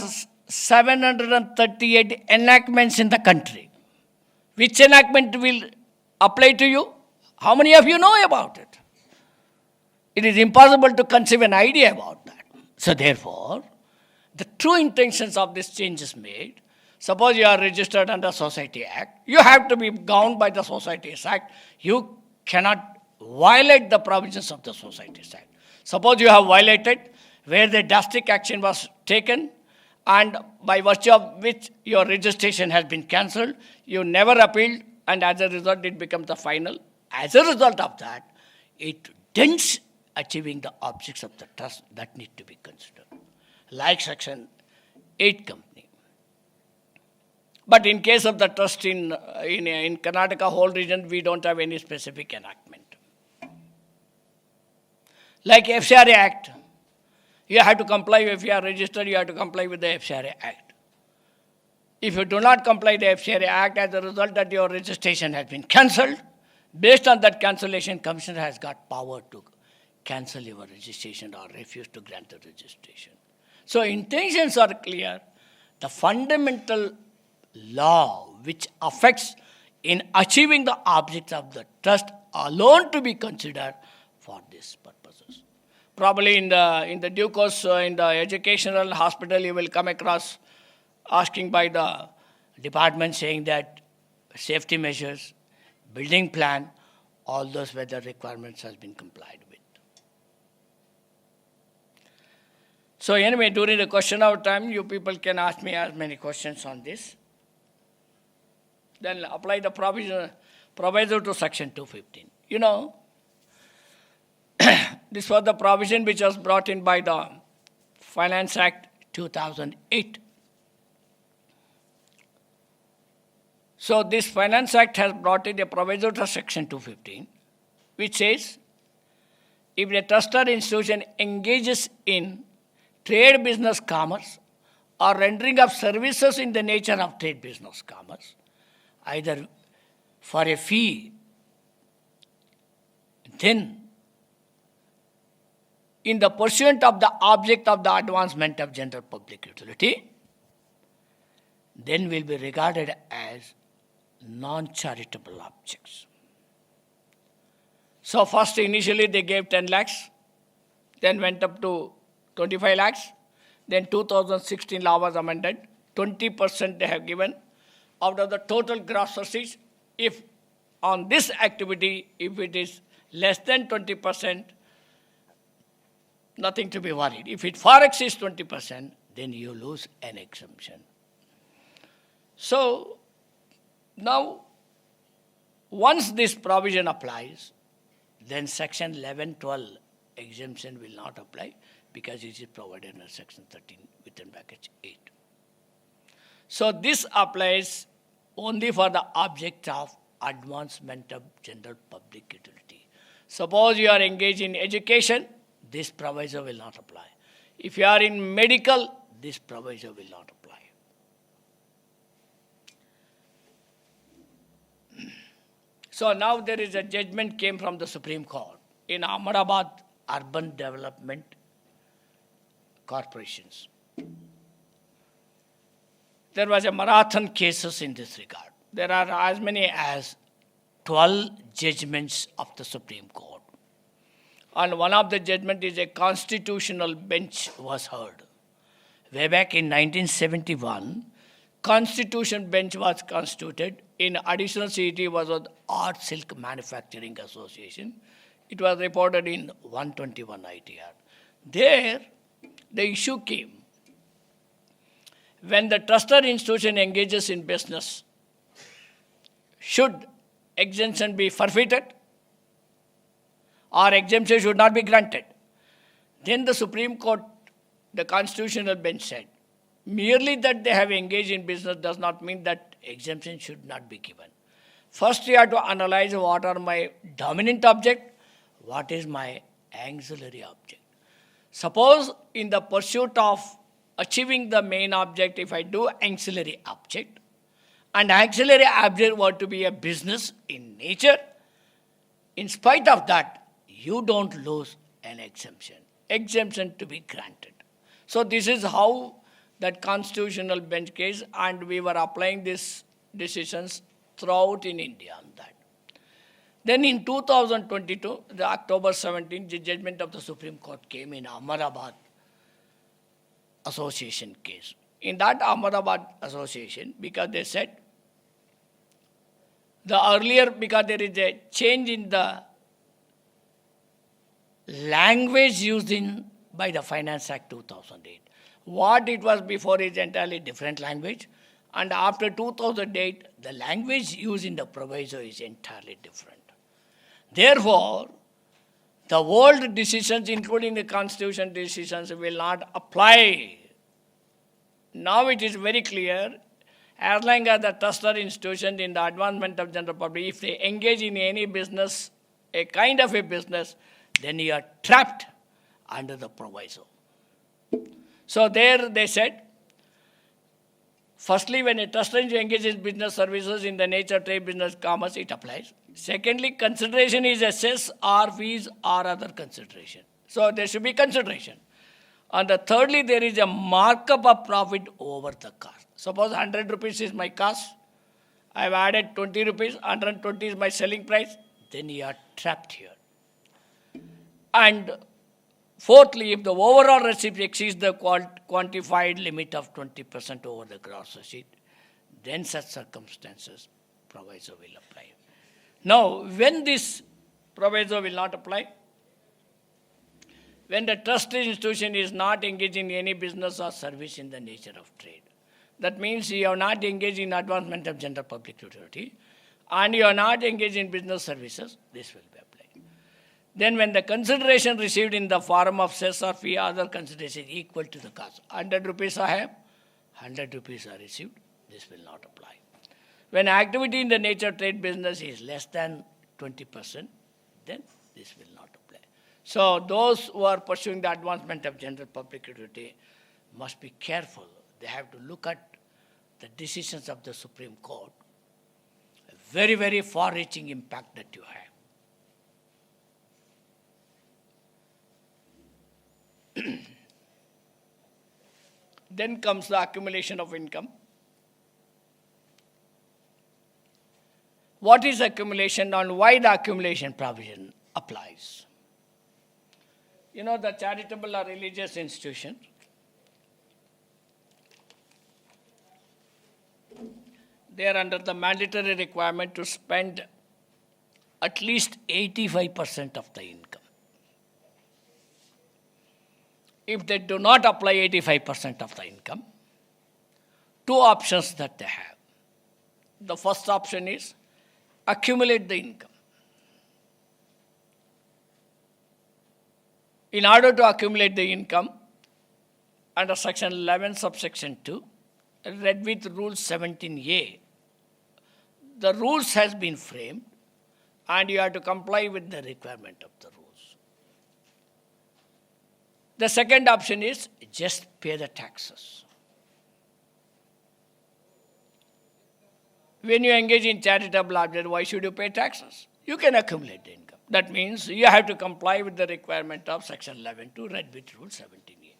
738 enactments in the country. Which enactment will apply to you? How many of you know about it? It is impossible to conceive an idea about that. So therefore, the true intentions of this change is made. Suppose you are registered under Society Act. You have to be bound by the Societies Act. You cannot violate the provisions of the Societies Act. Suppose you have violated where the drastic action was taken and by virtue of which your registration has been cancelled, you never appealed, and as a result it becomes the final. As a result of that, it dents achieving the objects of the trust that need to be considered. Like Section 8 company. But in case of the trust in Karnataka whole region, we don't have any specific enactment. Like FCRA Act, you have to comply, if you are registered, you have to comply with the FCRA Act. If you do not comply with the FCRA Act, as a result that your registration has been cancelled, based on that cancellation, Commissioner has got power to cancel your registration or refuse to grant the registration. So intentions are clear. The fundamental law which affects in achieving the objects of the trust alone to be considered for these purposes. Probably in the due course, in the educational hospital, you will come across asking by the department saying that safety measures, building plan, all those weather requirements has been complied with. So anyway, during the question hour time, you people can ask me as many questions on this. Then apply the proviso to section 215. You know, this was the provision which was brought in by the Finance Act 2008. So this Finance Act has brought in a proviso to section 215, which says, if a trusted institution engages in trade business commerce or rendering of services in the nature of trade business commerce, either for a fee, then in the pursuant of the object of the advancement of general public utility, then will be regarded as non-charitable objects. So first initially they gave 10 lakhs, then went up to 25 lakhs, then 2016 law was amended, 20% they have given out of the total gross proceeds. If on this activity, if it is less than 20%, nothing to be worried. If it far exceeds 20%, then you lose an exemption. So now, once this provision applies, then section 1112 exemption will not apply because it is provided in section 13 within bracket 8. So this applies only for the object of advancement of general public utility. Suppose you are engaged in education, this proviso will not apply. If you are in medical, this proviso will not apply. So now there is a judgment came from the Supreme Court in Ahmedabad Urban Development Corporations. There was a marathon cases in this regard. There are as many as 12 judgments of the Supreme Court. And one of the judgment is a constitutional bench was heard. Way back in 1971, Constitution bench was constituted. In additional CET was the Art Silk Manufacturing Association. It was reported in 121 ITR. There, the issue came. When the trusted institution engages in business, should exemption be forfeited or exemption should not be granted? Then the Supreme Court, the constitutional bench said, merely that they have engaged in business does not mean that exemption should not be given. First, you have to analyze what are my dominant object, what is my auxiliary object. Suppose in the pursuit of achieving the main object, if I do auxiliary object, and auxiliary object were to be a business in nature, in spite of that, you don't lose an exemption to be granted. So this is how that constitutional bench case, and we were applying these decisions throughout in India on that. Then in 2022, the October 17, the judgment of the Supreme Court came in Ahmedabad Association case. In that Ahmedabad Association, because they said, the earlier, because there is a change in the language used by the Finance Act 2008. What it was before is entirely different language, and after 2008, the language used in the proviso is entirely different. Therefore, the old decisions, including the constitution decisions, will not apply. Now it is very clear, as long as the trusted institution in the advancement of general public, if they engage in any business, a kind of a business, then you are trapped under the proviso. So there they said, firstly, when a trusted institution engages in business services in the nature of trade, business, commerce, it applies. Secondly, consideration is assess or fees or other consideration. So there should be consideration. And the thirdly, there is a markup of profit over the cost. Suppose 100 rupees is my cost. I have added 20 rupees, 120 is my selling price. Then you are trapped here. And fourthly, if the overall receipt exceeds the quantified limit of 20% over the gross receipt, then such circumstances proviso will apply. Now, when this proviso will not apply? When the trust institution is not engaged in any business or service in the nature of trade. That means you are not engaged in advancement of general public utility and you are not engaged in business services, this will be applied. Then when the consideration received in the form of cess or fee or other consideration is equal to the cost, 100 rupees I have, 100 rupees are received, this will not apply. When activity in the nature of trade business is less than 20%, then this will not apply. So those who are pursuing the advancement of general public utility must be careful. They have to look at the decisions of the Supreme Court, a very, very far-reaching impact that you have. Then comes the accumulation of income. What is accumulation and why the accumulation provision applies? You know, the charitable or religious institution, they are under the mandatory requirement to spend at least 85% of the income. If they do not apply 85% of the income, two options that they have. The first option is accumulate the income. In order to accumulate the income, under section 11 subsection 2, read with rule 17A, the rules has been framed and you have to comply with the requirement of the rules. The second option is just pay the taxes. When you engage in charitable object, why should you pay taxes? You can accumulate the income. That means you have to comply with the requirement of section 11 to read with rule 17A.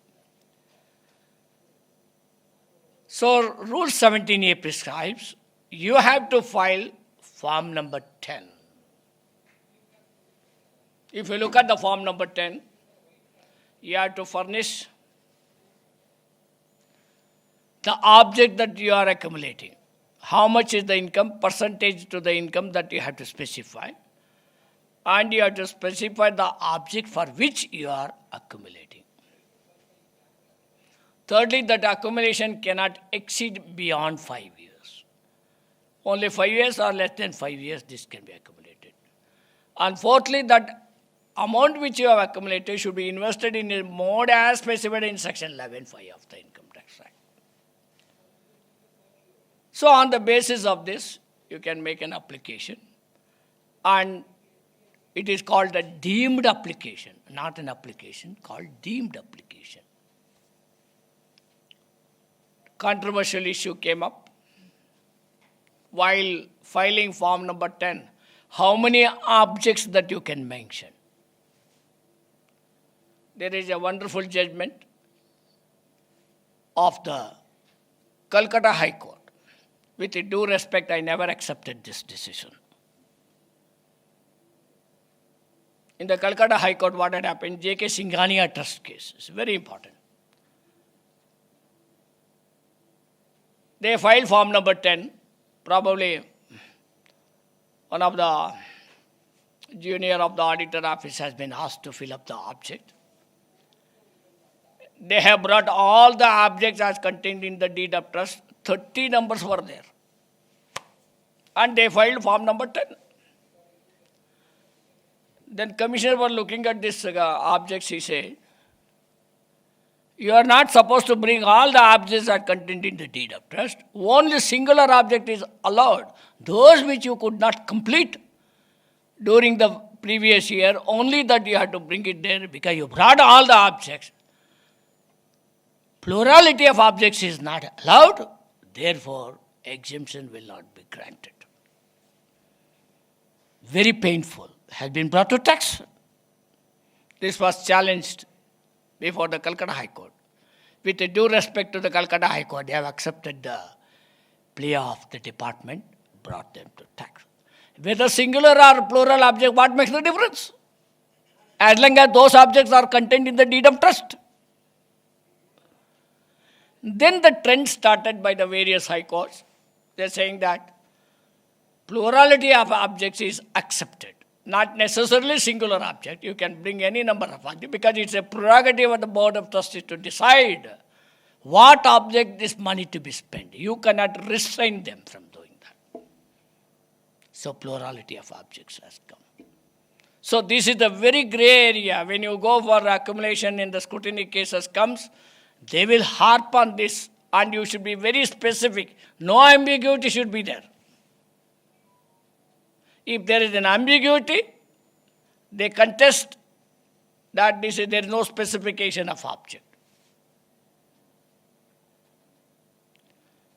So rule 17A prescribes you have to file form number 10. If you look at the form number 10, you have to furnish the object that you are accumulating. How much is the income, percentage to the income that you have to specify. And you have to specify the object for which you are accumulating. Thirdly, that accumulation cannot exceed beyond 5 years. Only 5 years or less than 5 years, this can be accumulated. And fourthly, that amount which you have accumulated should be invested in a mode as specified in section 11(5) of the Income Tax Act. So on the basis of this, you can make an application. And it is called a deemed application, not an application, called deemed application. Controversial issue came up while filing form number 10. How many objects that you can mention? There is a wonderful judgment of the Calcutta High Court. With due respect, I never accepted this decision. In the Calcutta High Court, what had happened? J.K. Singhania trust case. It's very important. They filed form number 10. Probably one of the junior of the auditor office has been asked to fill up the object. They have brought all the objects as contained in the deed of trust. 30 numbers were there. And they filed form number 10. Then commissioner were looking at this objects, he said, you are not supposed to bring all the objects that are contained in the deed of trust. Only singular object is allowed. Those which you could not complete during the previous year, only that you have to bring it there because you brought all the objects. Plurality of objects is not allowed. Therefore, exemption will not be granted. very painful, has been brought to tax. This was challenged before the Calcutta High Court. With due respect to the Calcutta High Court, they have accepted the plea of the department, brought them to tax. Whether singular or plural object, what makes the difference? As long as those objects are contained in the deed of trust. Then the trend started by the various high courts. They're saying that plurality of objects is accepted, not necessarily singular object. You can bring any number of objects because it's a prerogative of the Board of Trustees to decide what object is money to be spent. You cannot restrain them from doing that. So plurality of objects has come. So this is the very gray area. When you go for accumulation in the scrutiny cases comes, they will harp on this and you should be very specific. No ambiguity should be there. If there is an ambiguity, they contest that there is no specification of object.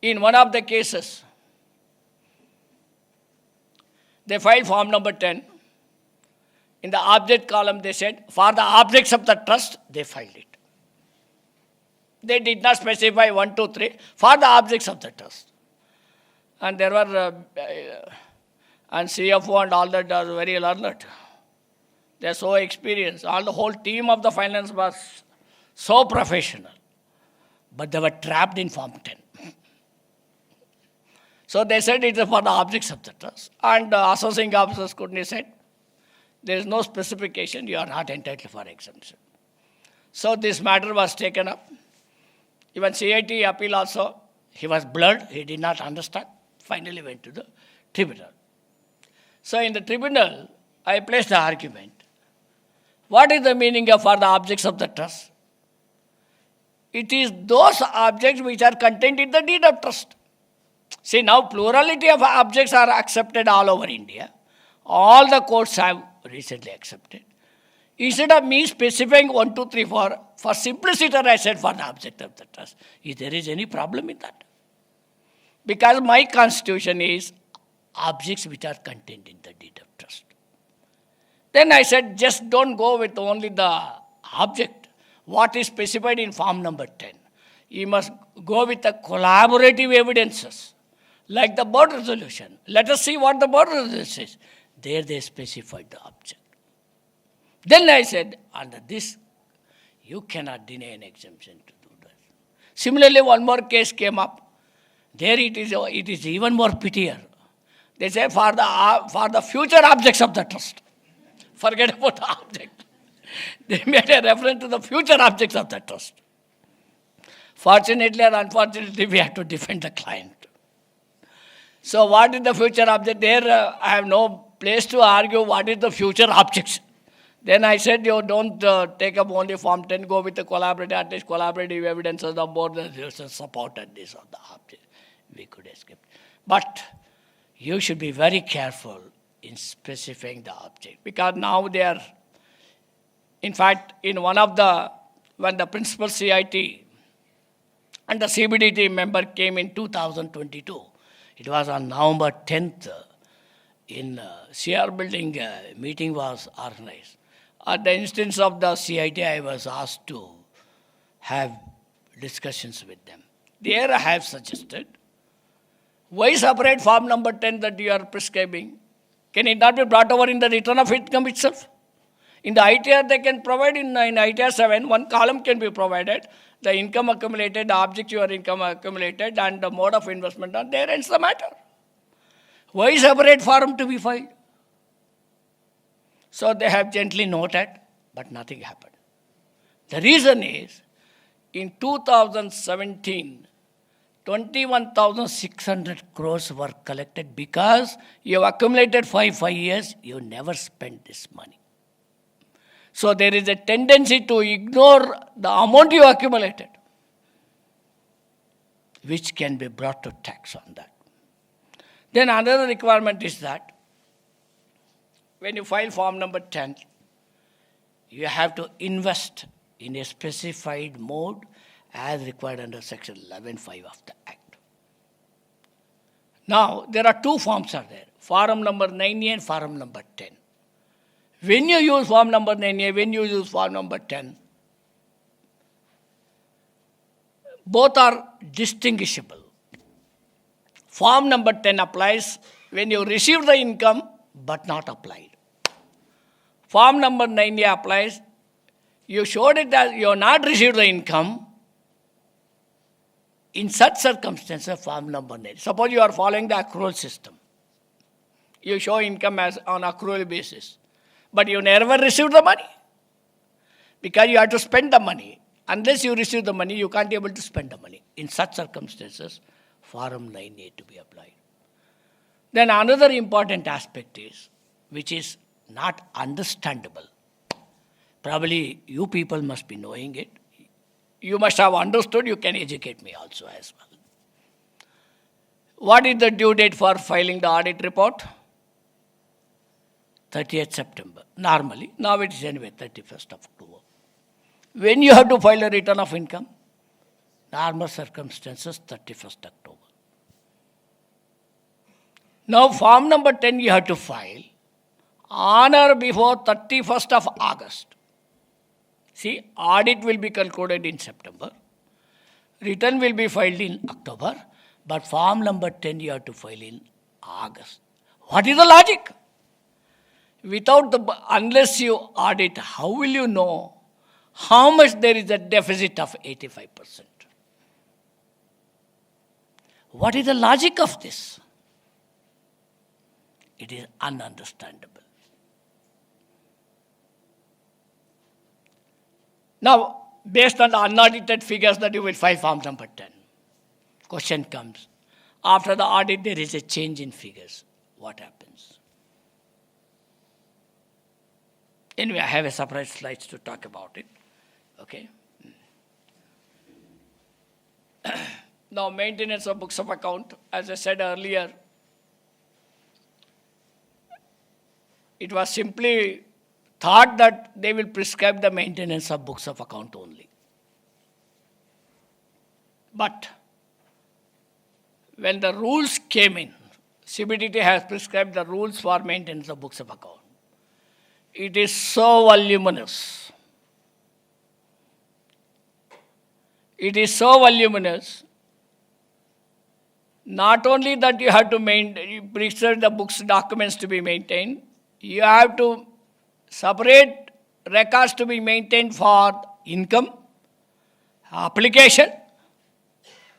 In one of the cases, they filed form number 10. In the object column, they said, for the objects of the trust, they filed it. They did not specify 1, 2, 3 for the objects of the trust. And there were, and CFO and all that are very learned. They are so experienced. All the whole team of the finance was so professional. But they were trapped in Form 10. So they said it is for the objects of the trust. And the assessing officer scrutiny said, there is no specification, you are not entitled for exemption. So this matter was taken up. Even CIT appeal also, he was blurred, he did not understand, finally went to the tribunal. So in the tribunal, I placed the argument. What is the meaning of for the objects of the trust? It is those objects which are contained in the deed of trust. See, now plurality of objects are accepted all over India. All the courts have recently accepted. Instead of me specifying 1, 2, 3, 4, for simplicity I said for the object of the trust. If there is any problem in that? Because my constitution is objects which are contained in the deed of trust. Then I said, just don't go with only the object, what is specified in form number 10. You must go with the collaborative evidences, like the board resolution. Let us see what the board resolution says. There they specified the object. Then I said, under this, you cannot deny an exemption to do that. Similarly, one more case came up. There it is even more pettier. They say for the future objects of the trust. Forget about the object. They made a reference to the future objects of the trust. Fortunately or unfortunately, we have to defend the client. So what is the future object? There I have no place to argue what is the future objects. Then I said, you don't take up only Form 10, go with the collaborative, at least collaborative evidences of board resolutions supported this or the object. We could escape. But you should be very careful in specifying the object. Because now they are, in fact, in one of the, when the principal CIT and the CBDT member came in 2022, it was on November 10th, in CR building, meeting was organized. At the instance of the CIT, I was asked to have discussions with them. There I have suggested, why separate form number 10 that you are prescribing? Can it not be brought over in the return of income itself? In the ITR, they can provide in ITR 7, one column can be provided. The income accumulated, the object your income accumulated, and the mode of investment, and there ends the matter. Why separate form to be filed? So they have gently noted, but nothing happened. The reason is, in 2017, 21,600 crores were collected because you have accumulated 5 years, you never spent this money. So there is a tendency to ignore the amount you accumulated, which can be brought to tax on that. Then another requirement is that when you file form number 10, you have to invest in a specified mode as required under section 11(5) of the Act. Now, there are two forms are there. form number 9A and form number 10. When you use form number 9A, when you use form number 10, both are distinguishable. Form number 10 applies when you receive the income but not applied. Form number 9A applies, you showed it that you have not received the income. In such circumstances, form number 9. Suppose you are following the accrual system. You show income as on accrual basis. But you never received the money. Because you have to spend the money. Unless you receive the money, you can't be able to spend the money. In such circumstances, form 9A to be applied. Then another important aspect is, which is not understandable. Probably you people must be knowing it. You must have understood, you can educate me also as well. What is the due date for filing the audit report? 30th September. Normally, now it is anyway 31st of October. When you have to file a return of income? Normal circumstances, 31st October. Now, form number 10 you have to file on or before 31st of August. See, audit will be concluded in September. Return will be filed in October. But form number 10 you have to file in August. What is the logic? Unless you audit, how will you know how much there is a deficit of 85%? What is the logic of this? It is ununderstandable. Now, based on the unaudited figures that you will file form number 10, question comes, after the audit there is a change in figures. What happens? Anyway, I have a separate slides to talk about it. Okay. Now, maintenance of books of account, as I said earlier, it was simply thought that they will prescribe the maintenance of books of account only. But when the rules came in, CBDT has prescribed the rules for maintenance of books of account. It is so voluminous. It is so voluminous. Not only that you have to preserve the books documents to be maintained, you have to separate records to be maintained for income, application,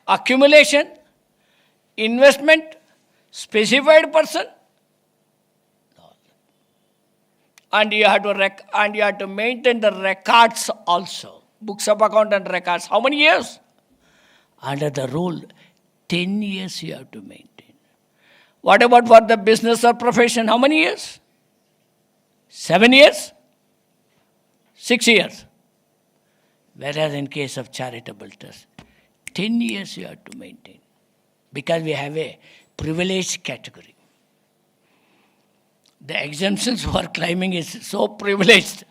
accumulation, investment, specified person, and you have to maintain the records also. Books of account and records. How many years? Under the rule, 10 years you have to maintain. What about for the business or profession? How many years? 7 years? 6 years? Whereas in case of charitable trust, 10 years you have to maintain. Because we have a privileged category. The exemptions who are claiming is so privileged,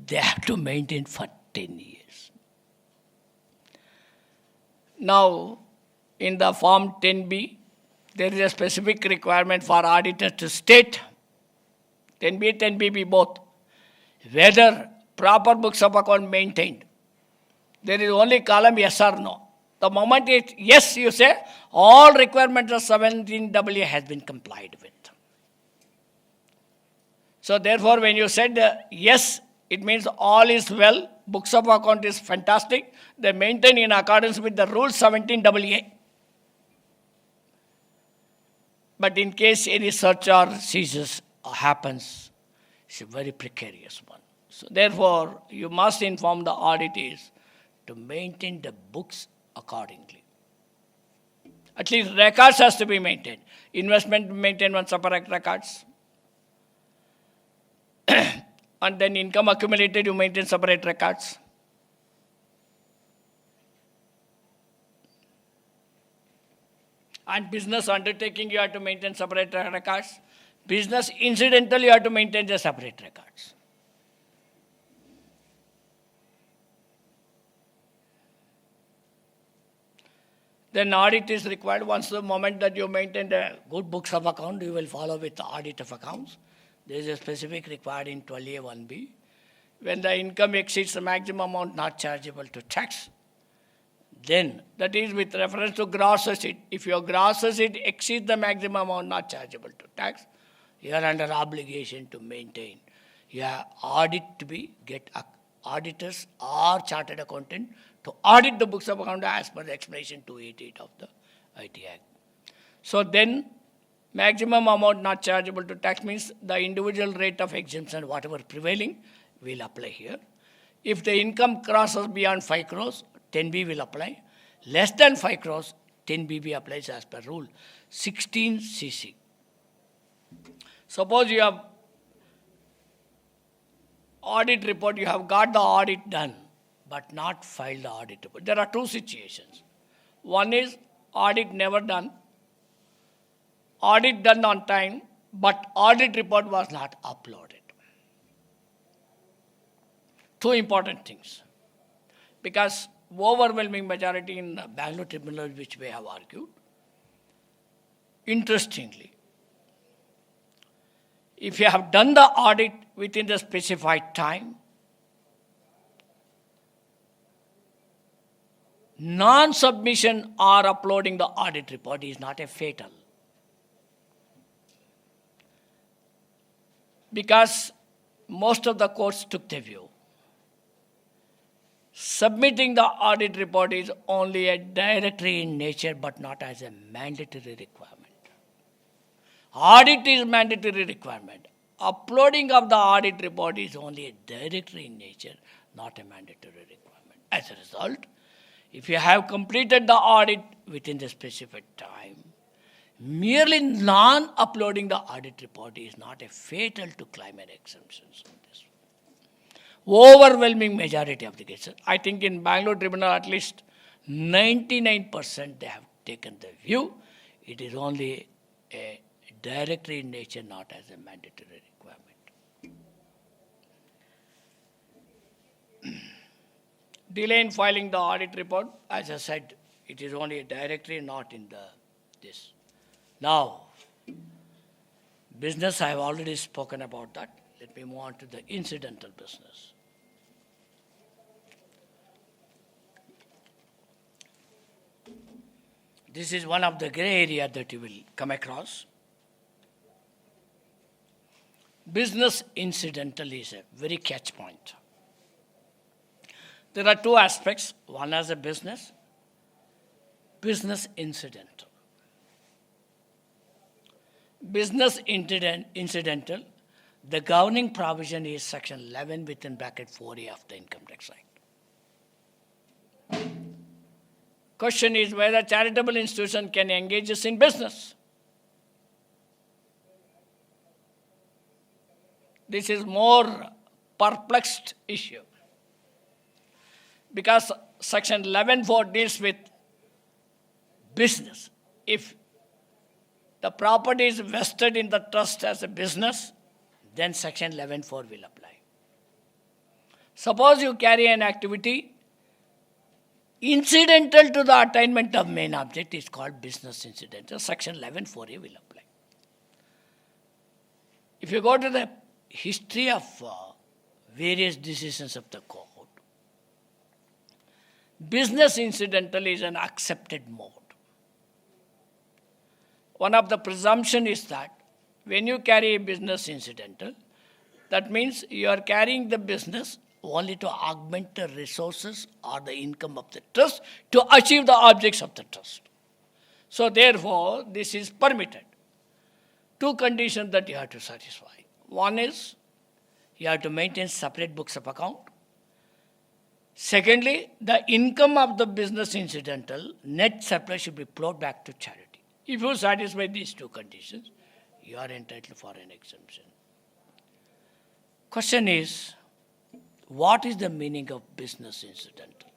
they have to maintain for 10 years. Now, in the Form 10B, there is a specific requirement for auditors to state, 10B, 10BB both, whether proper books of account maintained. There is only column yes or no. The moment it yes, you say, all requirements of 17AA has been complied with. So therefore, when you said yes, it means all is well, books of account is fantastic, they maintain in accordance with the rules 17AA. But in case any search or seizures happens, it's a very precarious one. So therefore, you must inform the auditors to maintain the books accordingly. At least records has to be maintained. Investment maintain one separate records. And then income accumulated, you maintain separate records. And business undertaking, you have to maintain separate records. Business incidental, you have to maintain the separate records. Then audit is required. Once the moment that you maintain a good books of account, you will follow with the audit of accounts. There is a specific required in 12A1B. When the income exceeds the maximum amount not chargeable to tax, then that is with reference to gross asset. If your gross asset exceeds the maximum amount not chargeable to tax, you are under obligation to maintain. Your audit to be auditors or chartered accountant to audit the books of account as per the explanation 288 of the IT Act. So then, maximum amount not chargeable to tax means the individual rate of exemption, whatever prevailing, will apply here. If the income crosses beyond 5 crores, 10B will apply. Less than 5 crores, 10BB applies as per rule 16CC. Suppose you have audit report, you have got the audit done, but not filed the audit report. There are two situations. One is audit never done, audit done on time, but audit report was not uploaded. Two important things. Because overwhelming majority in Bangalore tribunal, which we have argued, interestingly, if you have done the audit within the specified time, non-submission or uploading the audit report is not a fatal. Because most of the courts took the view, submitting the audit report is only a directory in nature but not as a mandatory requirement. Audit is mandatory requirement. Uploading of the audit report is only a directory in nature, not a mandatory requirement. As a result, if you have completed the audit within the specified time, merely non-uploading the audit report is not a fatal to claim an exemptions on this. Overwhelming majority of the cases, I think in Bangalore tribunal at least 99% they have taken the view, it is only a directory in nature, not as a mandatory requirement. Delay in filing the audit report, as I said, it is only a directory, not in this. Now, business, I have already spoken about that. Let me move on to the incidental business. This is one of the gray area that you will come across. Business incidental is a very catch point. There are two aspects. One as a business incidental. Business incidental, the governing provision is section 11 within bracket 4A of the Income Tax Act. Question is whether charitable institution can engage us in business. This is more perplexed issue. Because section 11.4 deals with business. If the property is vested in the trust as a business, then section 11.4 will apply. Suppose you carry an activity incidental to the attainment of main object is called business incidental. Section 11.4A will apply. If you go to the history of various decisions of the court, business incidental is an accepted mode. One of the presumption is that when you carry a business incidental, that means you are carrying the business only to augment the resources or the income of the trust to achieve the objects of the trust. So therefore, this is permitted. Two conditions that you have to satisfy. One is, you have to maintain separate books of account. Secondly, the income of the business incidental, net surplus should be plowed back to charity. If you satisfy these two conditions, you are entitled for an exemption. Question is, what is the meaning of business incidental?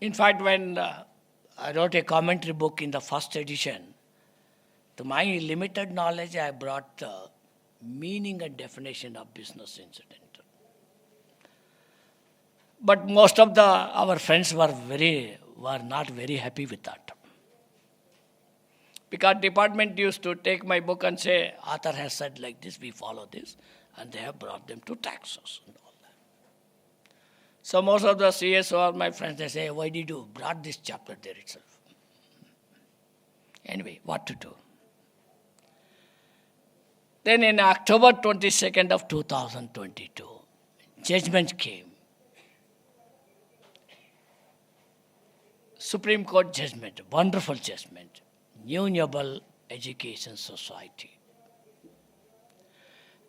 In fact, when I wrote a commentary book in the first edition, to my limited knowledge, I brought the meaning and definition of business incidental. But most of our friends were very were not very happy with that. Because department used to take my book and say, author has said like this, we follow this, and they have brought them to taxes and all that. So most of the CSO or my friends, they say, why did you brought this chapter there itself? Anyway, what to do? Then in October 22nd of 2022, judgment came. Supreme Court judgment, wonderful judgment. New Noble Education Society.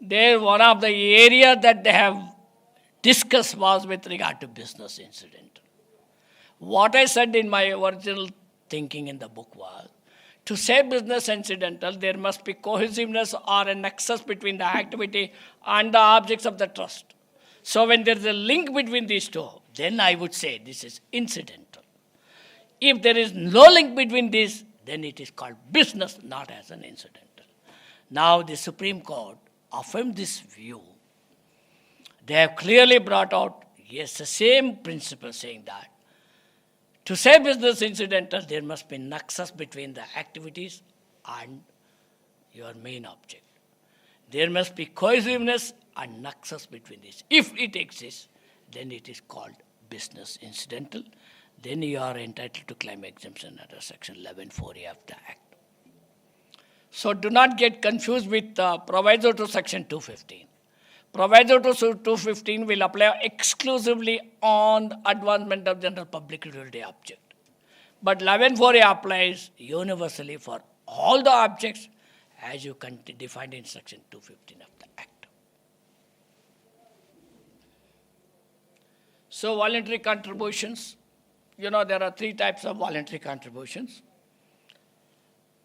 There, one of the areas that they have discussed was with regard to business incidental. What I said in my original thinking in the book was, to say business incidental, there must be cohesiveness or a nexus between the activity and the objects of the trust. So when there is a link between these two, then I would say this is incidental. If there is no link between these, then it is called business, not as an incidental. Now the Supreme Court affirmed this view. They have clearly brought out, yes, the same principle saying that to say business incidental, there must be nexus between the activities and your main object. There must be cohesiveness and nexus between these. If it exists, then it is called business incidental. Then you are entitled to claim exemption under Section 11(4)(a) of the Act. So do not get confused with proviso to Section 215. Proviso to 215 will apply exclusively on the advancement of general public utility object. But 11(4)(a) applies universally for all the objects as you can define in Section 215 of the Act. So voluntary contributions, there are three types of voluntary contributions.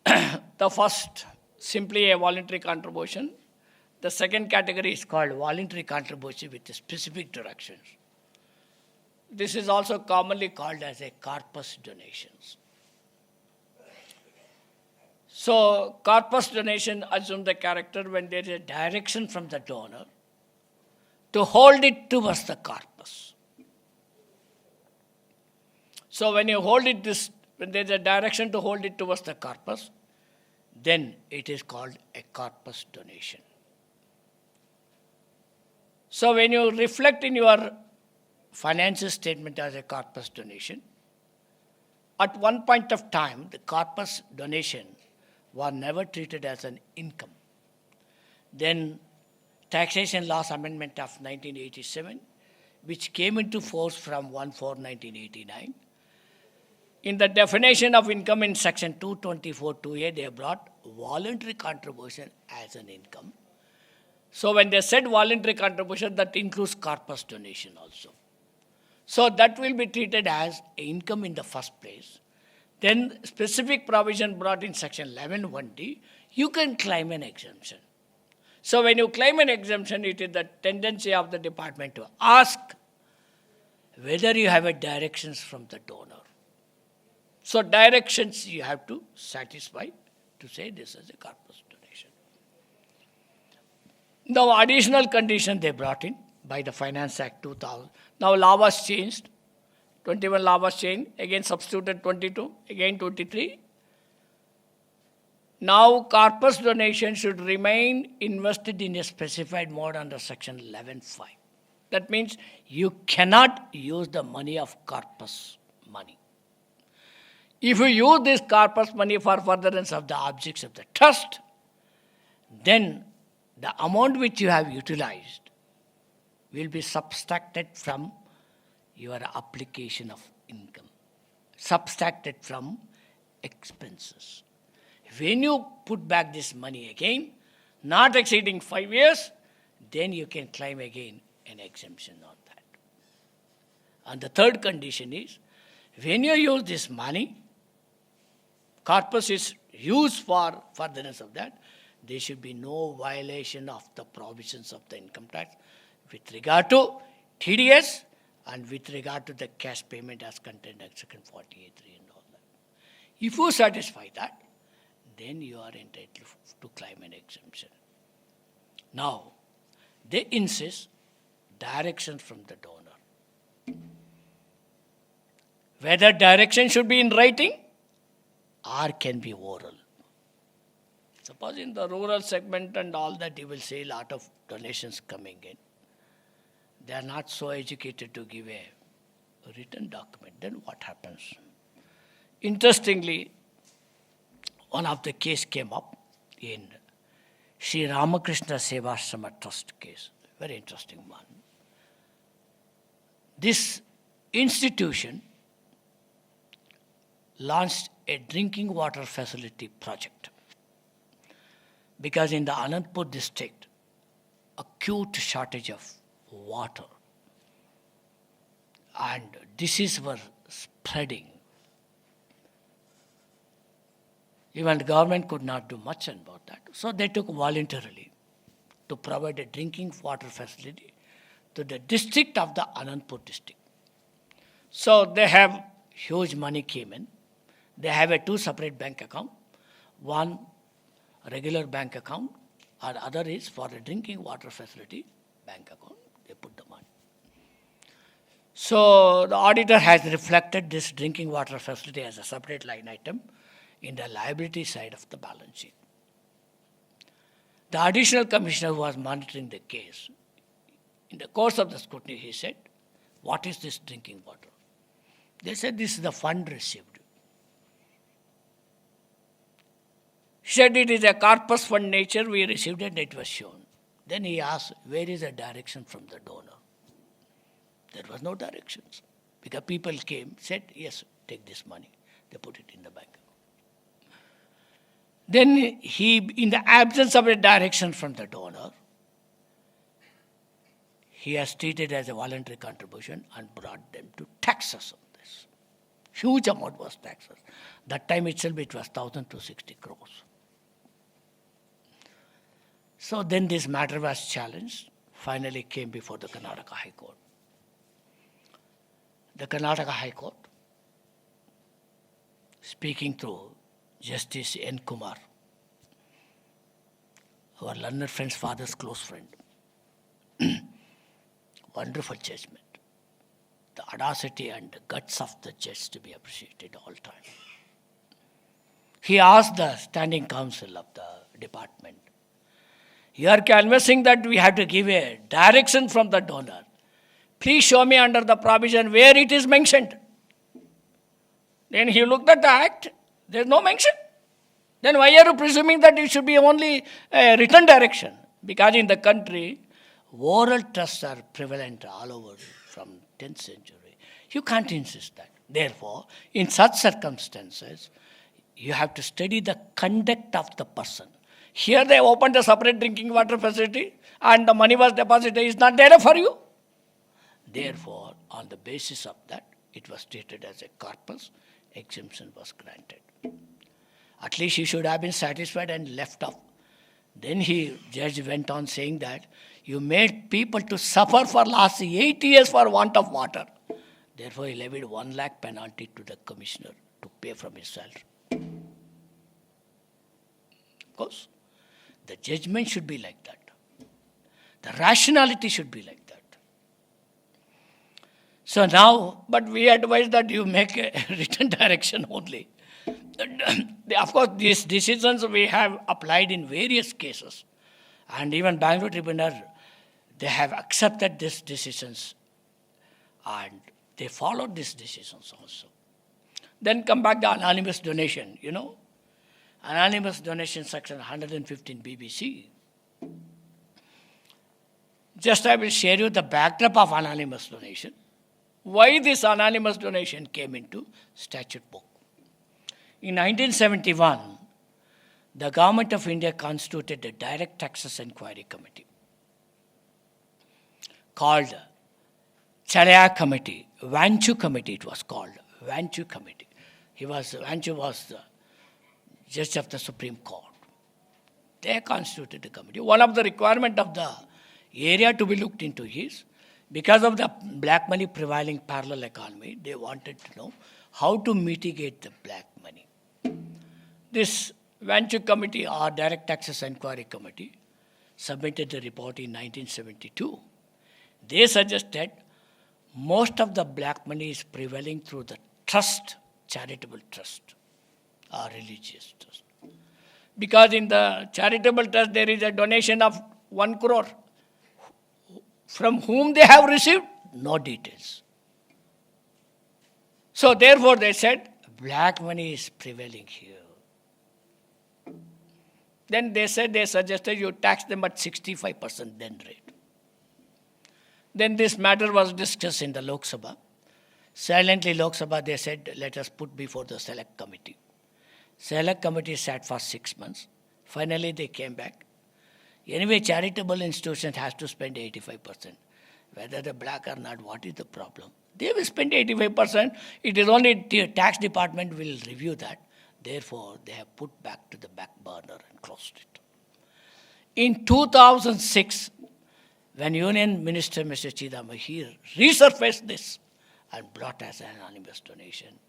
The first, simply a voluntary contribution. The second category is called voluntary contribution with specific directions. This is also commonly called as a corpus donations. So corpus donation assumes the character when there is a direction from the donor to hold it towards the corpus. So when you hold it when there is a direction to hold it towards the corpus, then it is called a corpus donation. So when you reflect in your financial statement as a corpus donation, at one point of time, the corpus donation was never treated as an income. Then Taxation Laws Amendment of 1987, which came into force from 1/4/1989, in the definition of income in Section 224(2)(a), they brought voluntary contribution as an income. So when they said voluntary contribution, that includes corpus donation also. So that will be treated as income in the first place. Then specific provision brought in Section 11(1)(d), you can claim an exemption. So when you claim an exemption, it is the tendency of the department to ask whether you have a directions from the donor. So directions you have to satisfy to say this is a corpus donation. Now additional condition they brought in by the Finance Act 2000. Now law was changed. 21 law was changed. Again substituted 22. Again 23. Now corpus donation should remain invested in a specified mode under Section 11(5). That means you cannot use the money of corpus money. If you use this corpus money for furtherance of the objects of the trust, then the amount which you have utilized will be subtracted from your application of income, subtracted from expenses. When you put back this money again, not exceeding 5 years, then you can claim again an exemption on that. And the third condition is, when you use this money, corpus is used for furtherance of that, there should be no violation of the provisions of the income tax with regard to TDS and with regard to the cash payment as contained in Section 48(3) and all that. If you satisfy that, then you are entitled to claim an exemption. Now, they insist directions from the donor. Whether direction should be in writing or can be oral. Suppose in the rural segment and all that, you will see a lot of donations coming in. They are not so educated to give a written document. Then what happens? Interestingly, one of the case came up in Sri Ramakrishna Sevashrama Trust case. Very interesting one. This institution launched a drinking water facility project because in the Anandpur district, acute shortage of water and diseases were spreading. Even the government could not do much about that. So they took voluntarily to provide a drinking water facility to the district of the Anandpur district. So they have huge money came in. They have a 2 separate bank account. One regular bank account or other is for a drinking water facility bank account. They put the money. So the auditor has reflected this drinking water facility as a separate line item in the liability side of the balance sheet. The additional commissioner who was monitoring the case, in the course of the scrutiny, he said, "What is this drinking water?" They said, "This is the fund received." He said, "It is a corpus fund nature, we received it and it was shown." Then he asked, "Where is the direction from the donor?" There was no directions. Because people came, said, "Yes, take this money." They put it in the bank. Then he, in the absence of a direction from the donor, he has treated as a voluntary contribution and brought them to taxes on this. Huge amount was taxes. That time itself it was 1,260 crores. So then this matter was challenged, finally came before the Karnataka High Court. The Karnataka High Court, speaking through Justice N. Kumar, our learned friend's father's close friend, wonderful judgment. The audacity and the guts of the judge to be appreciated all time. He asked the standing counsel of the department, "You are canvassing that we have to give a direction from the donor. Please show me under the provision where it is mentioned." Then he looked at the act, there is no mention. Then why are you presuming that it should be only a written direction? Because in the country, oral trusts are prevalent all over from 10th century. You can't insist that. Therefore, in such circumstances, you have to study the conduct of the person. Here they opened a separate drinking water facility and the money was deposited. It's not there for you. Therefore, on the basis of that, it was treated as a corpus. Exemption was granted. At least he should have been satisfied and left off. Then judge went on saying that you made people to suffer for last 8 years for want of water. Therefore, he levied 1 lakh penalty to the commissioner to pay from his salary. Of course, the judgment should be like that. The rationality should be like that. So now, but we advise that you make a written direction only. Of course, these decisions we have applied in various cases. And even Bangalore Tribunal, they have accepted these decisions and they followed these decisions also. Then come back the anonymous donation, Anonymous donation section 115 BBC. Just I will share you the backdrop of anonymous donation. Why this anonymous donation came into statute book. In 1971, the Government of India constituted a Direct Taxes Inquiry Committee called Chalaya Committee, Vanchu Committee it was called, Vanchu Committee. Vanchu was the Judge of the Supreme Court. They constituted the committee. One of the requirements of the area to be looked into is, because of the black money prevailing parallel economy, they wanted to know how to mitigate the black money. This Vanchu Committee or Direct Taxes Inquiry Committee submitted the report in 1972. They suggested most of the black money is prevailing through the trust, charitable trust or religious trust. Because in the charitable trust there is a donation of 1 crore. From whom they have received? No details. So therefore they said, black money is prevailing here. Then they suggested you tax them at 65% then rate. Then this matter was discussed in the Lok Sabha. Silently Lok Sabha, they said, let us put before the select committee. Select committee sat for 6 months. Finally they came back. Anyway, charitable institutions has to spend 85%. Whether the black or not, what is the problem? They will spend 85%. It is only the tax department will review that. Therefore, they have put back to the back burner and closed it. In 2006, when Union Minister Mr. Chidamahir resurfaced this and brought as an anonymous donation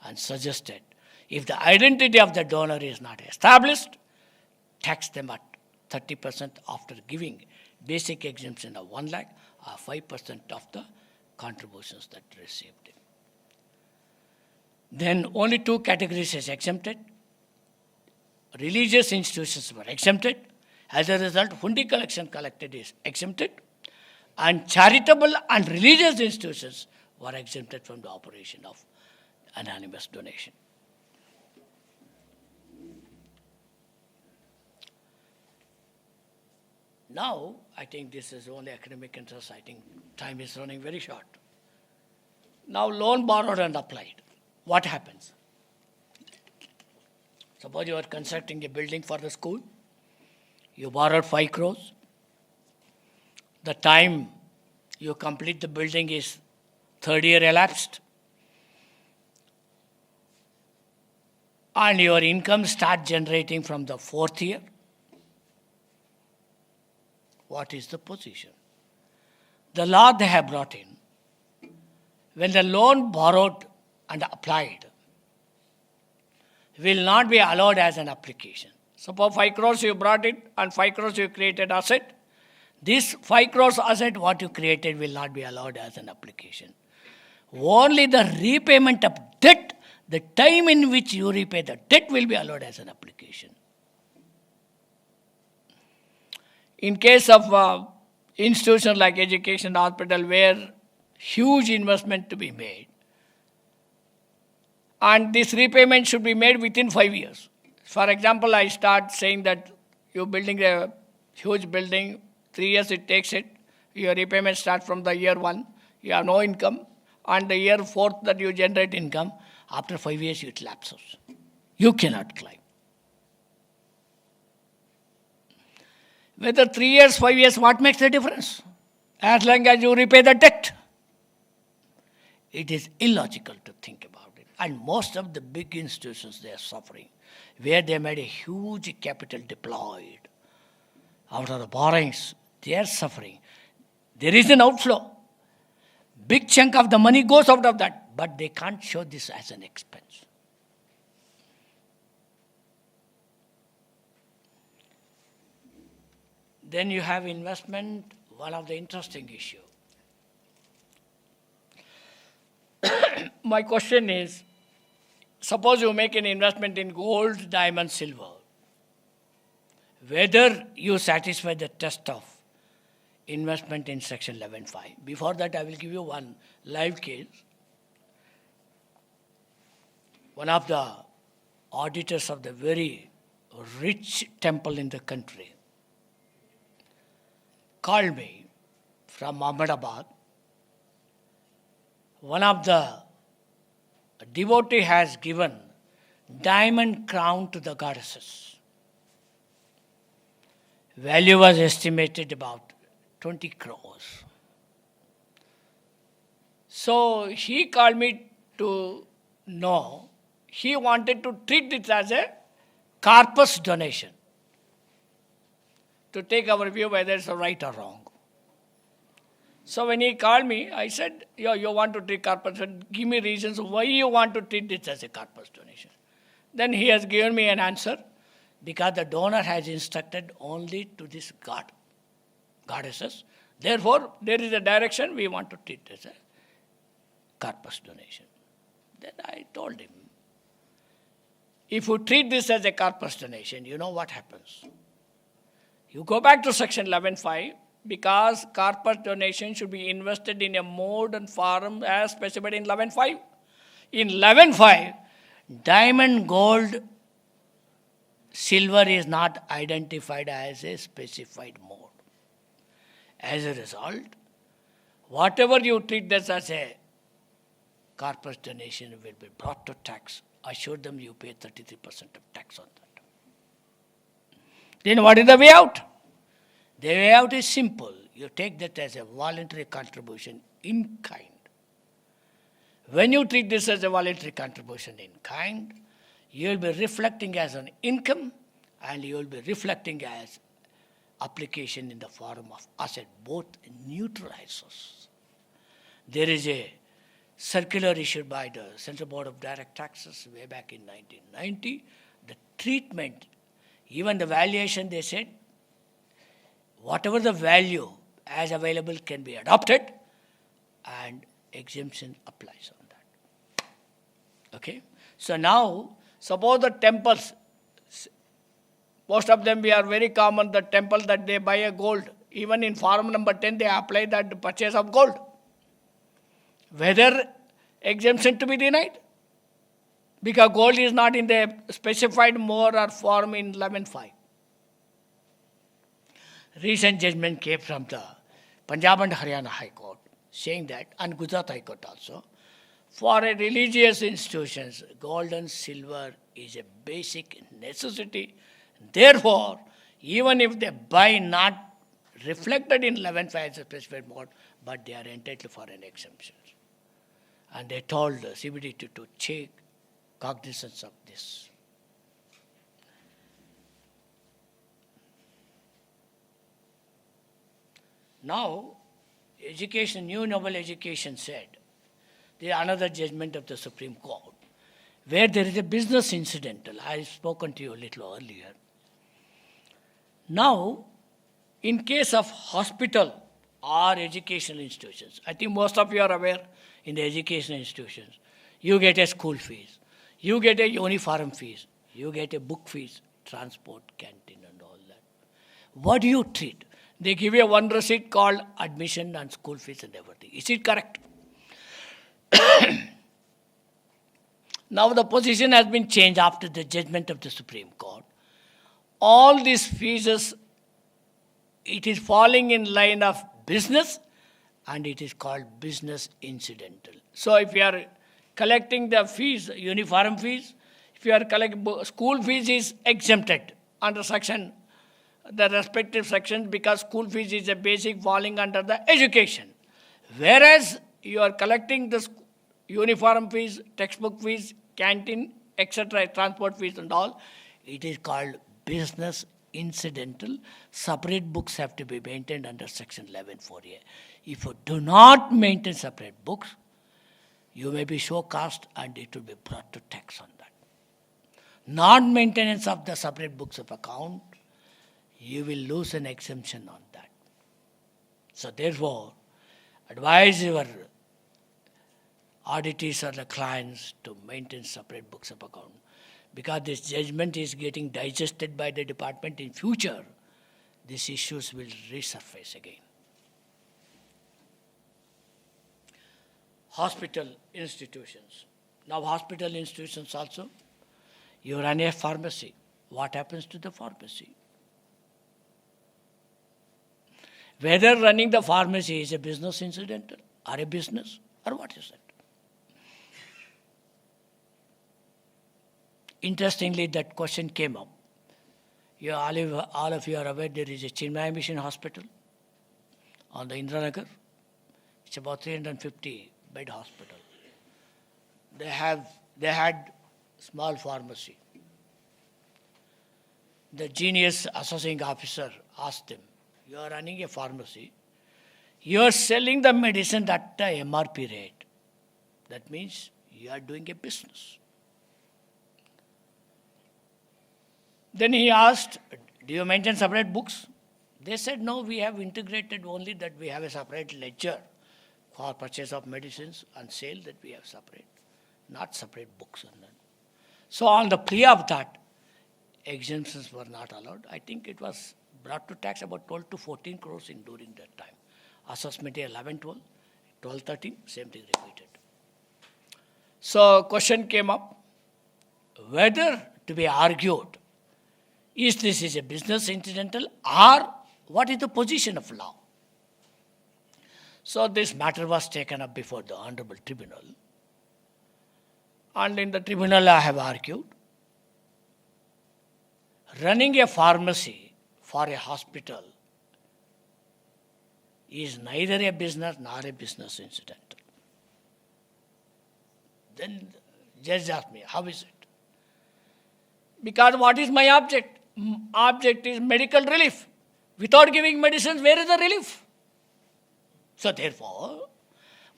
and suggested, if the identity of the donor is not established, tax them at 30% after giving basic exemption of 1 lakh or 5% of the contributions that received. Then only 2 categories is exempted. Religious institutions were exempted. As a result, hundi collection collected is exempted. And charitable and religious institutions were exempted from the operation of anonymous donation. Now, I think this is only academic interest. I think time is running very short. Now, loan borrowed and applied. What happens? Suppose you are constructing a building for the school. You borrowed 5 crores. The time you complete the building is 3rd year elapsed. And your income starts generating from the 4th year. What is the position? The law they have brought in, when the loan borrowed and applied will not be allowed as an application. Suppose 5 crores you brought it and 5 crores you created asset. This 5 crores asset what you created will not be allowed as an application. Only the repayment of debt, the time in which you repay the debt will be allowed as an application. In case of institutions like education, hospital, where huge investment to be made, and this repayment should be made within 5 years. For example, I start saying that you're building a huge building, 3 years it takes it, your repayment starts from the year 1, you have no income, and the year 4th that you generate income, after 5 years it lapses. You cannot claim. Whether 3 years, 5 years, what makes the difference? As long as you repay the debt. It is illogical to think about it. And most of the big institutions, they are suffering, where they made a huge capital deployed. Out of the borrowings, they are suffering. There is an outflow. Big chunk of the money goes out of that, but they can't show this as an expense. Then you have investment, one of the interesting issues. My question is, suppose you make an investment in gold, diamond, silver. Whether you satisfy the test of investment in section 11.5. Before that, I will give you one live case. One of the auditors of the very rich temple in the country called me from Ahmedabad. One of the devotee has given diamond crown to the goddesses. Value was estimated about 20 crores. So he called me to know, he wanted to treat it as a corpus donation, to take our view whether it's right or wrong. So when he called me, I said, you want to treat corpus, give me reasons why you want to treat this as a corpus donation. Then he has given me an answer, because the donor has instructed only to this goddesses. Therefore, there is a direction we want to treat as a corpus donation. Then I told him, if you treat this as a corpus donation, you know what happens. You go back to section 11.5, because corpus donation should be invested in a mode and form as specified in 11.5. In 11.5, diamond, gold, silver is not identified as a specified mode. As a result, whatever you treat this as a corpus donation will be brought to tax. Assure them you pay 33% of tax on that. Then what is the way out? The way out is simple. You take that as a voluntary contribution in kind. When you treat this as a voluntary contribution in kind, you will be reflecting as an income and you will be reflecting as application in the form of asset. Both neutralizes. There is a circular issued by the Central Board of Direct Taxes way back in 1990. The treatment, even the valuation, they said, whatever the value as available can be adopted and exemption applies on that. Okay? So now, suppose the temples, most of them we are very common, the temple that they buy a gold. Even in form number 10, they apply that purchase of gold. Whether exemption to be denied? Because gold is not in the specified mode or form in 11.5. Recent judgment came from the Punjab and Haryana High Court saying that, and Gujarat High Court also, for a religious institutions, gold and silver is a basic necessity. Therefore, even if they buy not reflected in 11.5 as a specified mode, but they are entitled for an exemption. And they told the CBD to take cognizance of this. Now, education, new novel education said, there is another judgment of the Supreme Court, where there is a business incidental. I have spoken to you a little earlier. Now, in case of hospital or educational institutions, I think most of you are aware, in the educational institutions, you get a school fees, you get a uniform fees, you get a book fees, transport, canteen and all that. What do you treat? They give you one receipt called admission and school fees and everything. Is it correct? Now the position has been changed after the judgment of the Supreme Court. All these fees, it is falling in line of business and it is called business incidental. So if you are collecting the fees, uniform fees, if you are collecting school fees is exempted under section, the respective sections, because school fees is a basic falling under the education. Whereas you are collecting the uniform fees, textbook fees, canteen, etc., transport fees and all, it is called business incidental. Separate books have to be maintained under section 11.4a. If you do not maintain separate books, you may be show cost and it will be brought to tax on that. Non-maintenance of the separate books of account, you will lose an exemption on that. So therefore, advise your auditors or the clients to maintain separate books of account. Because this judgment is getting digested by the department in future, these issues will resurface again. Hospital institutions. Now hospital institutions also, you run a pharmacy. What happens to the pharmacy? Whether running the pharmacy is a business incidental or a business, or what is it? Interestingly, that question came up. All of you are aware there is a Chinmaya Mission Hospital on the Indranagar. It's about 350 bed hospital. They had small pharmacy. The genius assessing officer asked them, you are running a pharmacy, you are selling the medicine at the MRP rate. That means you are doing a business. Then he asked, do you maintain separate books? They said, no, we have integrated only that we have a separate ledger for purchase of medicines and sale that we have separate. not separate books on that. So on the plea of that, exemptions were not allowed. I think it was brought to tax about 12 to 14 crores in during that time. Assessment year 11, 12, 12, 13, same thing repeated. So question came up, whether to be argued, is this is a business incidental or what is the position of law? So this matter was taken up before the Honorable Tribunal. And in the tribunal I have argued, running a pharmacy for a hospital is neither a business nor a business incidental. Then judge asked me, how is it? Because what is my object? Object is medical relief. Without giving medicines, where is the relief? So therefore,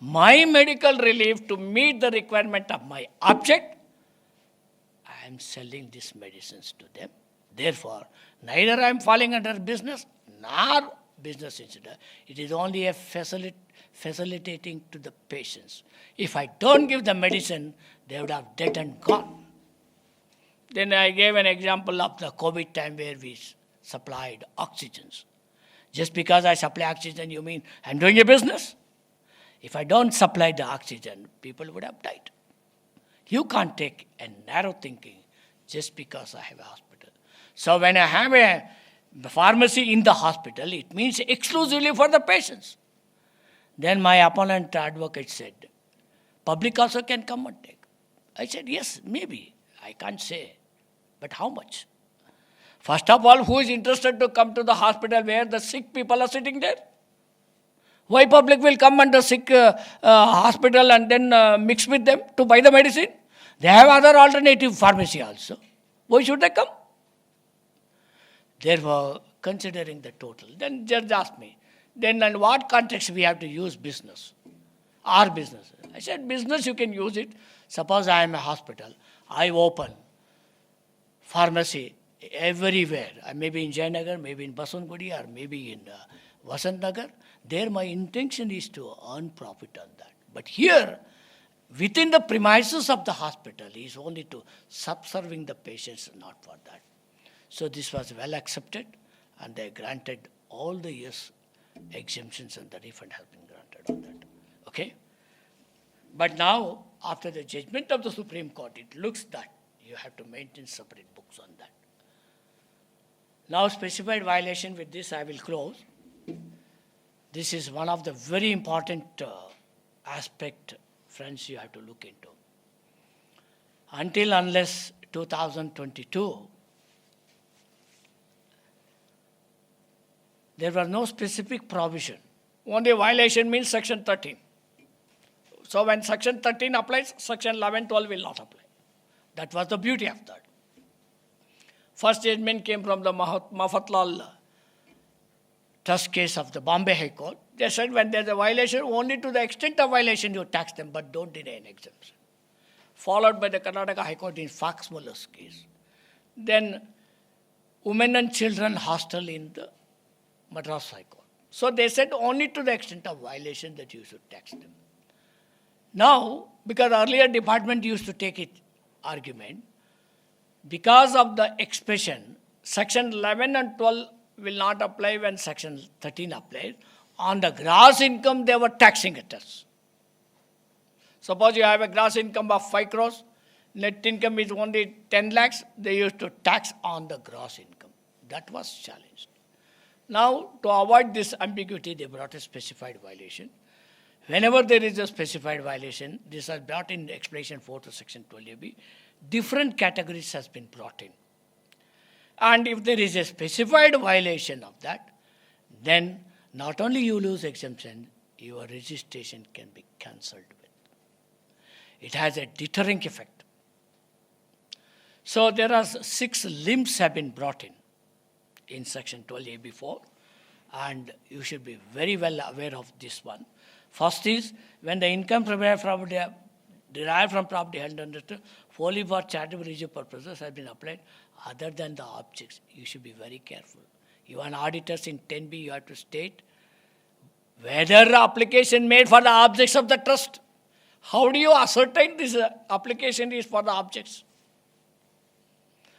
my medical relief to meet the requirement of my object, I am selling these medicines to them. Therefore, neither I am falling under business nor business incident. It is only a facilitating to the patients. If I don't give the medicine, they would have dead and gone. Then I gave an example of the COVID time where we supplied oxygens. Just because I supply oxygen, you mean I'm doing a business? If I don't supply the oxygen, people would have died. You can't take a narrow thinking just because I have a hospital. So when I have a pharmacy in the hospital, it means exclusively for the patients. Then my opponent advocate said, public also can come and take. I said, yes, maybe. I can't say. But how much? First of all, who is interested to come to the hospital where the sick people are sitting there? Why public will come under sick hospital and then mix with them to buy the medicine? They have other alternative pharmacy also. Why should they come? Therefore, considering the total, then judge asked me, then in what context we have to use business? Our business. I said, business you can use it. Suppose I am a hospital. I open pharmacy everywhere. Maybe in Jayanagar, maybe in Baswantgudi, or maybe in Vasant Nagar. There my intention is to earn profit on that. But here, within the premises of the hospital, is only to subserving the patients, not for that. So this was well accepted, and they granted all the years exemptions, and the refund has been granted on that. Okay? But now, after the judgment of the Supreme Court, it looks that you have to maintain separate books on that. Now, specified violation, with this I will close. This is one of the very important aspect, friends, you have to look into. Until unless 2022, there was no specific provision. Only violation means section 13. So when section 13 applies, section 11, 12 will not apply. That was the beauty of that. First judgment came from the Mafatlal trust case of the Bombay High Court. They said when there is a violation, only to the extent of violation you tax them, but don't deny an exemption. Followed by the Karnataka High Court in Fox Muller's case. Then women and children hostel in the Madras High Court. So they said only to the extent of violation that you should tax them. Now, because earlier department used to take it argument, because of the expression, section 11 and 12 will not apply when section 13 applies. On the gross income, they were taxing at us. Suppose you have a gross income of 5 crores, net income is only 10 lakhs, they used to tax on the gross income. That was challenged. Now, to avoid this ambiguity, they brought a specified violation. Whenever there is a specified violation, this is brought in explanation 4 to section 12AB, different categories has been brought in. And if there is a specified violation of that, then not only you lose exemption, your registration can be cancelled with. It has a deterring effect. So there are 6 limbs have been brought in section 12AB4, and you should be very well aware of this one. First is, when the income derived from property held under wholly for charitable religious purposes has been applied other than the objects, you should be very careful. Even auditors in 10B, you have to state whether the application made for the objects of the trust, How do you ascertain this application is for the objects?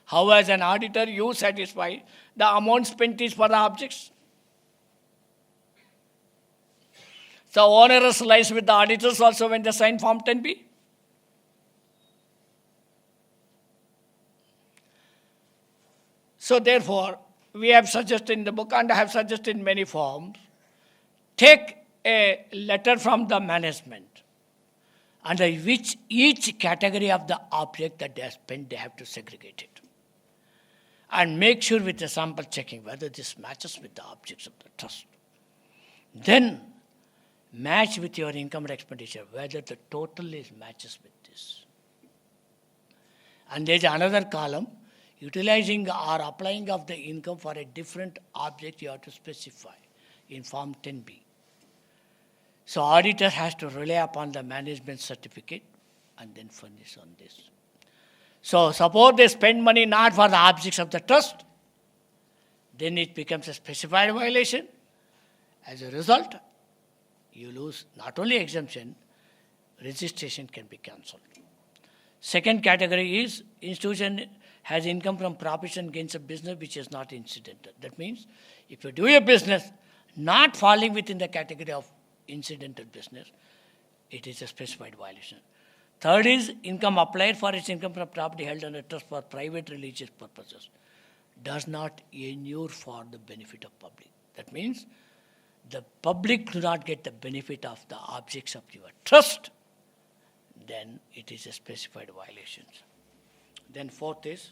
How, as an auditor, you satisfy the amount spent is for the objects? So onerous lies with the auditors also when they sign Form 10B. So therefore, we have suggested in the book, and I have suggested in many forms, take a letter from the management under which each category of the object that they have spent, they have to segregate it. And make sure with the sample checking whether this matches with the objects of the trust. Then match with your income and expenditure, whether the total is matches with this. And there is another column, utilizing or applying of the income for a different object you have to specify in Form 10B. So auditor has to rely upon the management certificate and then furnish on this. So suppose they spend money not for the objects of the trust, then it becomes a specified violation. As a result, you lose not only exemption, registration can be cancelled. Second category is institution has income from profits and gains of business which is not incidental. That means if you do a business not falling within the category of incidental business, it is a specified violation. Third is income applied for its income from property held under trust for private religious purposes does not inure for the benefit of public. That means the public do not get the benefit of the objects of your trust, then it is a specified violation. Then fourth is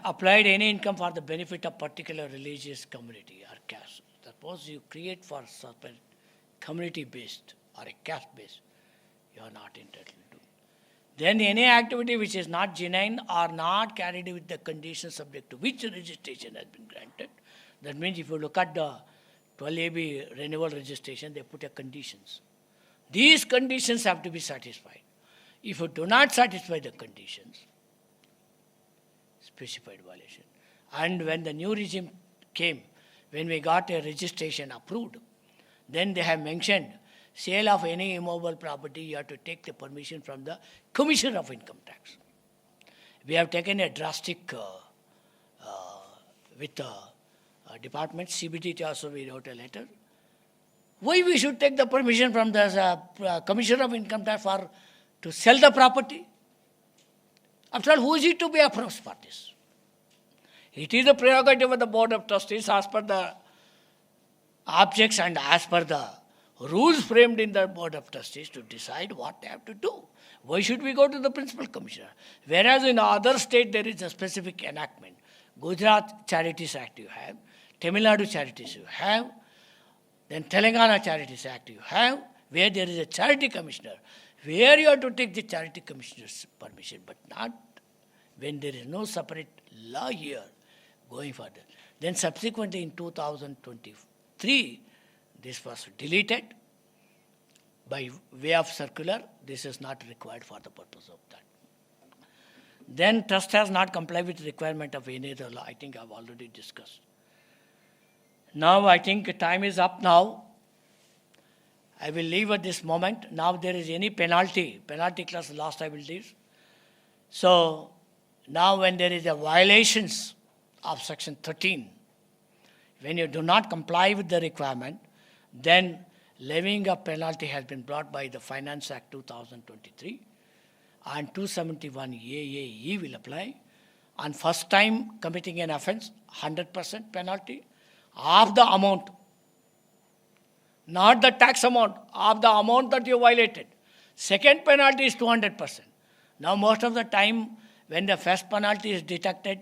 applied any income for the benefit of particular religious community or caste. Suppose you create for certain community-based or a caste-based, you are not entitled to. Then any activity which is not genuine or not carried with the conditions subject to which registration has been granted. That means if you look at the 12AB renewal registration, they put a conditions. These conditions have to be satisfied. If you do not satisfy the conditions, specified violation. And when the new regime came, when we got a registration approved, then they have mentioned sale of any immovable property, you have to take the permission from the Commissioner of Income Tax. We have taken a drastic, with the department, CBT also we wrote a letter. Why we should take the permission from the Commissioner of Income Tax to sell the property? After all, who is it to be approached for this? It is the prerogative of the Board of Trustees as per the objects and as per the rules framed in the Board of Trustees to decide what they have to do. Why should we go to the Principal Commissioner? Whereas in other state there is a specific enactment. Gujarat Charities Act you have, Tamil Nadu Charities you have, then Telangana Charities Act you have, where there is a Charity Commissioner, where you have to take the Charity Commissioner's permission, but not when there is no separate law here going further. Then subsequently in 2023, this was deleted by way of circular. This is not required for the purpose of that. Then trust has not complied with the requirement of any other law. I think I have already discussed. Now I think time is up now. I will leave at this moment. Now there is any penalty class last I will leave. So now when there is a violations of section 13, when you do not comply with the requirement, then levying a penalty has been brought by the Finance Act 2023 and 271 AAE will apply. On first time committing an offence, 100% penalty of the amount, not the tax amount, of the amount that you violated. Second penalty is 200%. Now most of the time when the first penalty is detected,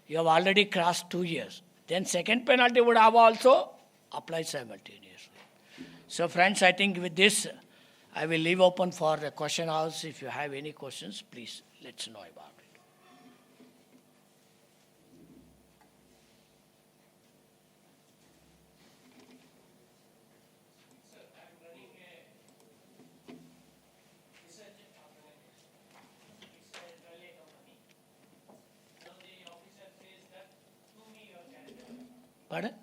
you have already crossed 2 years. Then second penalty would have also applied simultaneously. So friends, I think with this, I will leave open for the question hours. If you have any questions, please let's know about it. Pardon?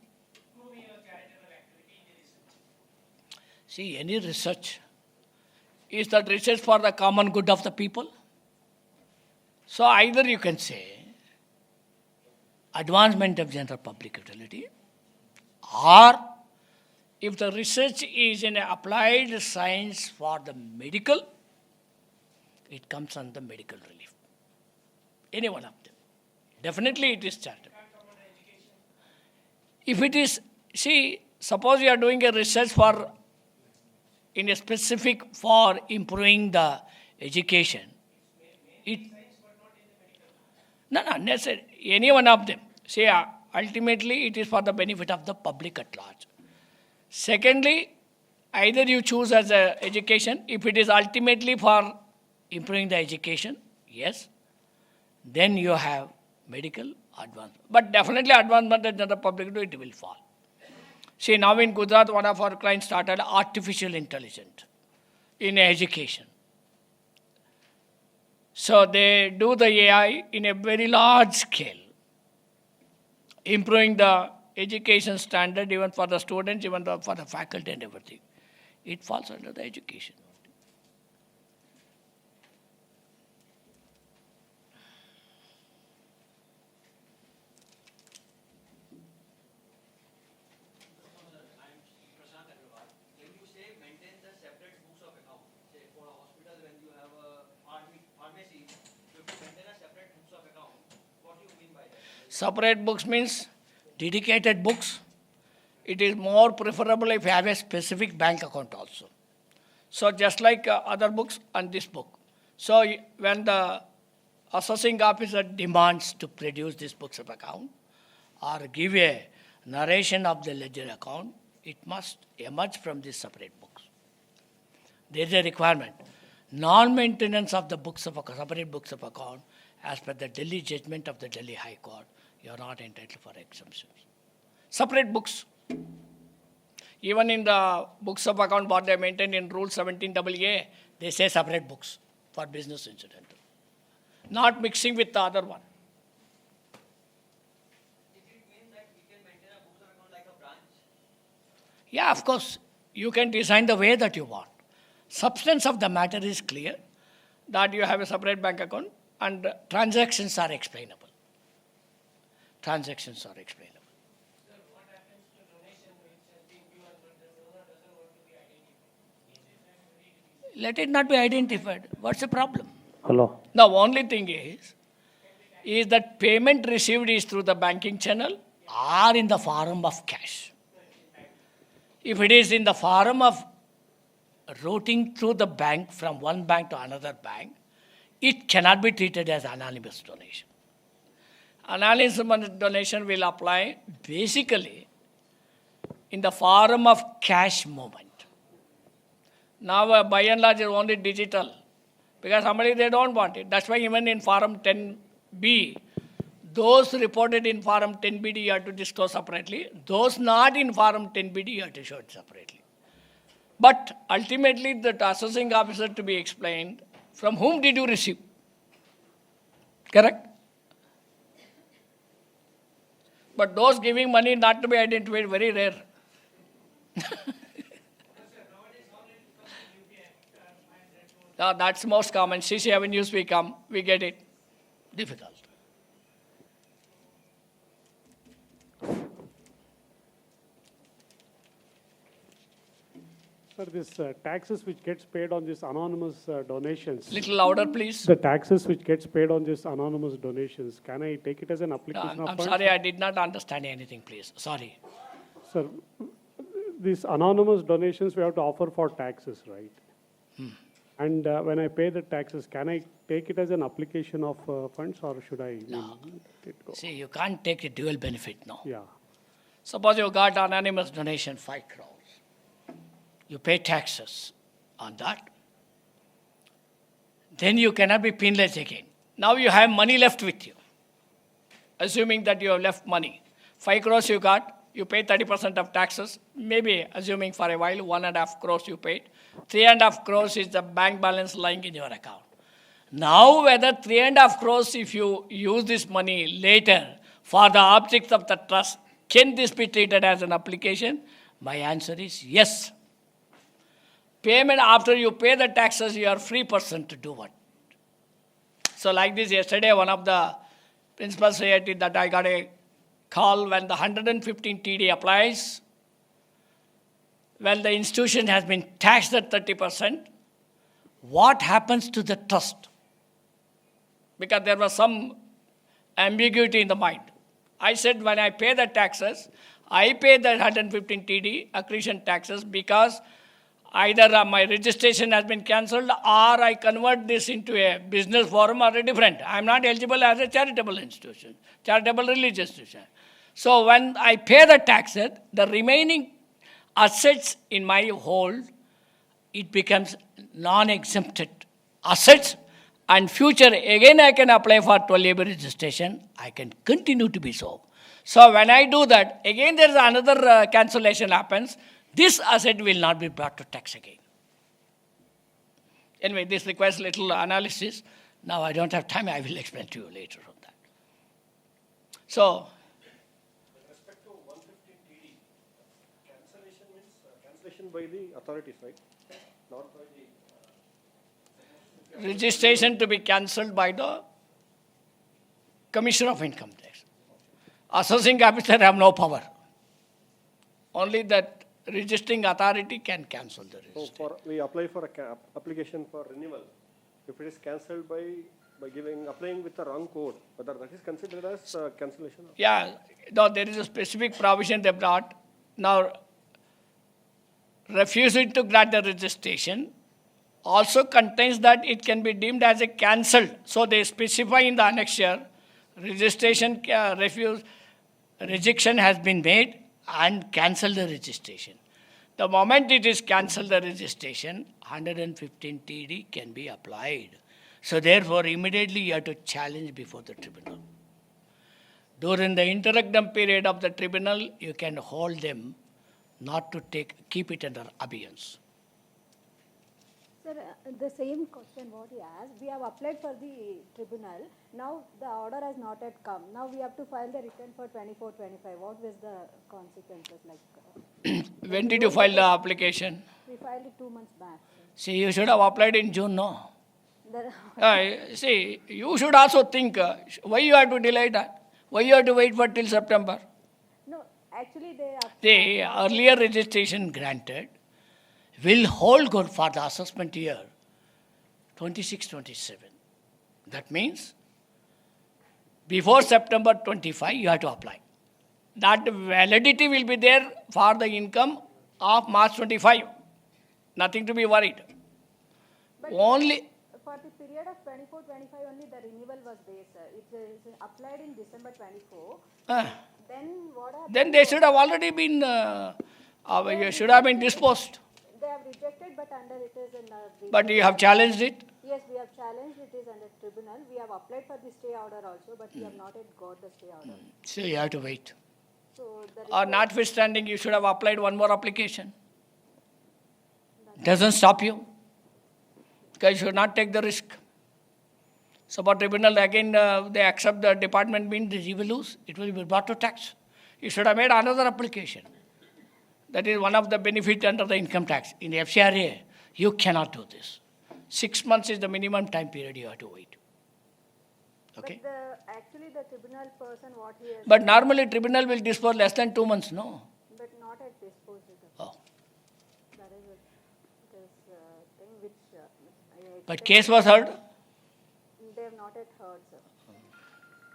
See, any research is that research for the common good of the people? So either you can say advancement of general public utility, or if the research is in applied science for the medical, it comes under medical relief. Any one of them. Definitely it is charitable. If it is, see, suppose you are doing a research for, in a specific for improving the education. No, necessarily, any one of them. See, ultimately it is for the benefit of the public at large. Secondly, either you choose as a education, if it is ultimately for improving the education, yes, then you have medical advancement. But definitely advancement in the public good, it will fall. See, now in Gujarat, one of our clients started artificial intelligence in education. So they do the AI in a very large scale, improving the education standard even for the students, even for the faculty and everything. It falls under the education. Separate books means dedicated books. It is more preferable if you have a specific bank account also. So just like other books and this book. So when the assessing officer demands to produce these books of account or give a narration of the ledger account, it must emerge from these separate books. There is a requirement. Non-maintenance of the books of separate books of account, as per the Delhi judgment of the Delhi High Court, you are not entitled for exemptions. Separate books. Even in the books of account, what they maintain in Rule 17AA, they say separate books for business incidental. Not mixing with the other one. Yeah, of course. You can design the way that you want. Substance of the matter is clear, that you have a separate bank account and transactions are explainable. Transactions are explainable. Let it not be identified. What's the problem? Hello. The only thing is that payment received is through the banking channel or in the form of cash. If it is in the form of routing through the bank from one bank to another bank, it cannot be treated as anonymous donation. Anonymous donation will apply basically in the form of cash movement. Now, by and large, it's only digital because somebody they don't want it. That's why even in Form 10B, those reported in Form 10BD you have to disclose separately. Those not in Form 10BD you have to show it separately. But ultimately, the assessing officer to be explained, from whom did you receive? Correct? But those giving money not to be identified, very rare. Now, that's most common. CC avenues we come, we get it. Difficult. Sir, this taxes which gets paid on these anonymous donations. Little louder, please. The taxes which gets paid on these anonymous donations, can I take it as an No, application of I'm funds? sorry, I did not understand anything, please. Sorry. Sir, these anonymous donations we have to offer for taxes, right? And when I pay the taxes, can I take it as an application of funds or should I No. let it go? See, you can't take a dual benefit, no. Yeah. Suppose you got anonymous donation 5 crores. You pay taxes on that. Then you cannot be penalized again. Now you have money left with you. Assuming that you have left money. 5 crores you got, you pay 30% of taxes. Maybe assuming for a while 1.5 crores you paid. 3.5 crores is the bank balance lying in your account. Now whether 3.5 crores, if you use this money later for the objects of the trust, can this be treated as an application? My answer is yes. payment, after you pay the taxes, you are free person to do what. So like this, yesterday one of the principals said that I got a call when the 115 TD applies, when the institution has been taxed at 30%, what happens to the trust? Because there was some ambiguity in the mind. I said when I pay the taxes, I pay the 115 TD accretion taxes because either my registration has been cancelled or I convert this into a business forum or a different. I am not eligible as a charitable institution, charitable religious institution. So when I pay the taxes, the remaining assets in my hold, it becomes non-exempted assets, and future again I can apply for 12AB registration. I can continue to be so. So when I do that, again there is another cancellation happens. This asset will not be brought to tax again. Anyway, this requires little analysis. Now I don't have time. I will explain to you later on that. So, With respect to 115 TD, cancellation means cancellation by the authorities, right? Not by the... registration to be cancelled by the Commissioner of Income Tax. Assessing officer have no power. Only that registering authority can cancel the So registration. we apply for a application for renewal. If it is cancelled by applying with the wrong code, whether that is considered as cancellation? Yeah, no, there is a specific provision they brought. Now, refusing to grant the registration also contains that it can be deemed as a cancelled. So they specify in the annexure, registration rejection has been made and cancel the registration. The moment it is cancelled the registration, 115 TD can be applied. So therefore, immediately you have to challenge before the tribunal. During the interregnum period of the tribunal, you can hold them not to keep it under abeyance. Sir, the same question what he asked, we have applied for the tribunal. Now the order has not yet come. Now we have to file the return for 24-25. What was the consequences like? When did you file the application? We filed it 2 months back. See, you should have applied in June, no? The, See, you should also think, why you have to delay that? Why you have to wait for till September? no, actually they are, The earlier registration granted will hold good for the assessment year 26-27. That means before September 25, you have to apply. That validity will be there for the income of March 25. Nothing to be worried. but Only, for the period of 24-25 only the renewal was there, sir. It is applied in December 24. Then what happened? then they should have already been, should have been disposed. They have rejected, but under it is in the... But you have challenged it. Yes, we have challenged, it is under tribunal. We have applied for the stay order also, but we have not yet got the stay order. So you have to wait. So the Or notwithstanding, you should have applied one more application. Doesn't stop you. Because you should not take the risk. So for tribunal, again, they accept the department means you will lose. It will be brought to tax. You should have made another application. That is one of the benefits under the income tax. In the FCRA, you cannot do this. 6 months is the minimum time period you have to wait. Okay? But actually the tribunal person what he has... But normally tribunal will dispose less than 2 months, no? But not at disposed of. Oh. That is this thing which But case was heard? they have not yet heard, sir.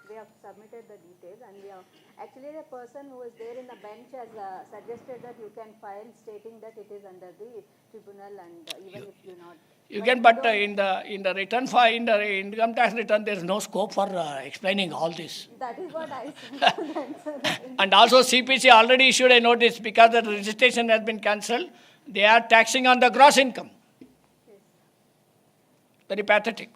We have submitted the details and we have... Actually the person who is there in the bench has suggested that you can file stating that it is under the tribunal and even if you not... You can, but in the return for in the income tax return, there is no scope for explaining all this. That is what I said. And also CPC already issued a notice because the registration has been cancelled. They are taxing on the gross income. Very pathetic.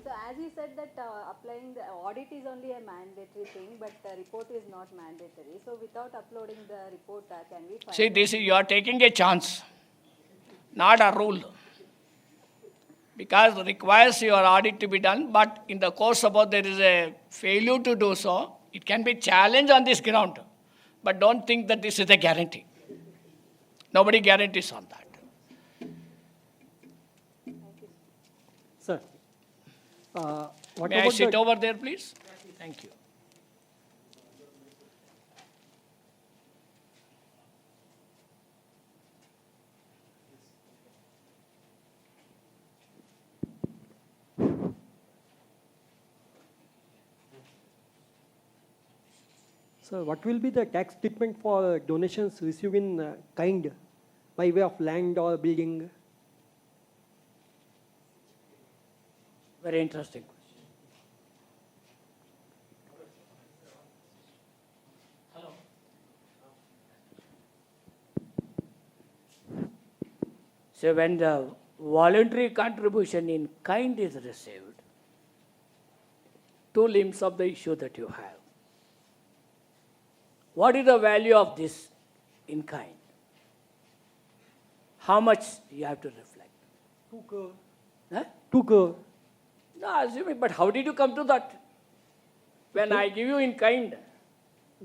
So as you said that applying the audit is only a mandatory thing, but the report is not mandatory. So without uploading the report, can we file? See, this is, you are taking a chance, not a rule. Because it requires your audit to be done, but in the course suppose there is a failure to do so, it can be challenged on this ground. But don't think that this is a guarantee. Nobody guarantees on that. Sir, what May I about sit the, over there, please? Thank you. sir, what will be the tax treatment for donations received in kind by way of land or building? Very interesting question. So when the voluntary contribution in kind is received, two limbs of the issue that you have. What is the value of this in kind? How much you have to reflect? 2 crore. Huh? 2 crore. No, assuming, but how did you come to that? When I give you in kind,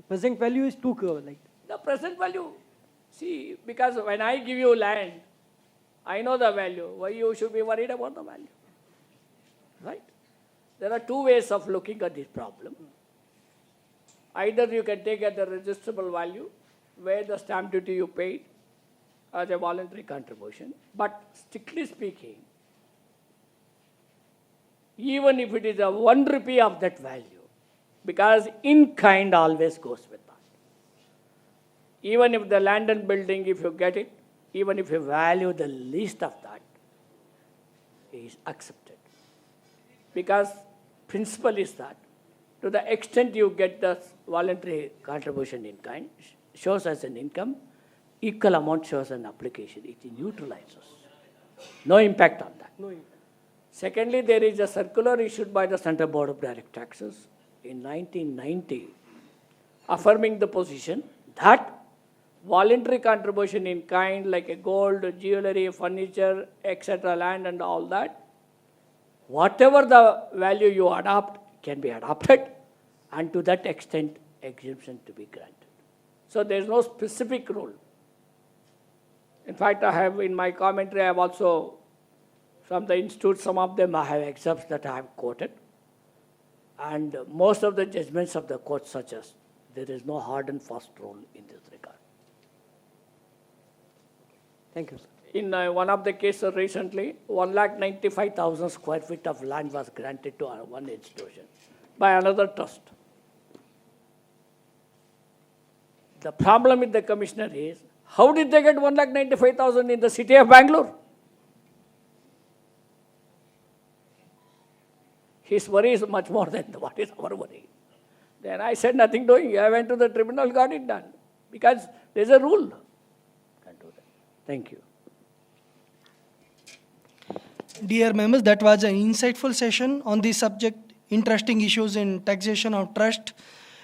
Present value is 2 crore, like. the present value, see, because when I give you land, I know the value. Why you should be worried about the value? Right? There are two ways of looking at this problem. Either you can take at the registrable value, where the stamp duty you paid as a voluntary contribution. But strictly speaking, even if it is a 1 rupee of that value, because in kind always goes with that. Even if the land and building, if you get it, even if you value the least of that, is accepted. Because principle is that to the extent you get the voluntary contribution in kind, shows as an income, equal amount shows an application. It neutralizes. No impact on that. No impact. Secondly, there is a circular issued by the Central Board of Direct Taxes in 1990, affirming the position that voluntary contribution in kind, like a gold, jewelry, furniture, etc., land and all that, whatever the value you adopt can be adopted, and to that extent, exemption to be granted. So there is no specific rule. In fact, I have in my commentary, I have also, from the institute, some of them I have excerpts that I have quoted. And most of the judgments of the court suggest there is no hard and fast rule in this regard. Thank you, sir. In one of the cases recently, 195,000 square feet of land was granted to one institution by another trust. The problem with the commissioner is, how did they get 195,000 in the city of Bangalore? His worry is much more than what is our worry. Then I said, nothing doing. I went to the tribunal, got it done. Because there's a rule. Can't do that. Thank you. Dear members, that was an insightful session on this subject, interesting issues in taxation of trust.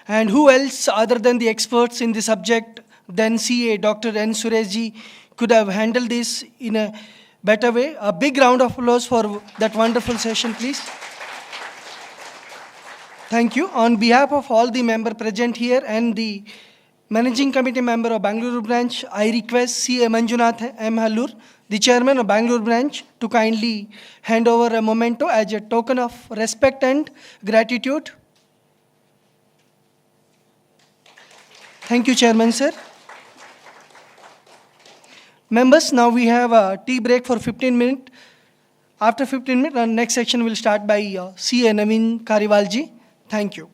And who else other than the experts in the subject than CA, Dr. N. Suresh ji, could have handled this in a better way? A big round of applause for that wonderful session, please. Thank you. On behalf of all the members present here and the Managing Committee member of Bangalore branch, I request C.A. Manjunath M. Hallur, the chairman of Bangalore branch, to kindly hand over a memento as a token of respect and gratitude. Thank you, Chairman, sir. Members, now we have a tea break for 15 minutes. After 15 minutes, our next section will start by C.A. Naveen Kariwalji. Thank you.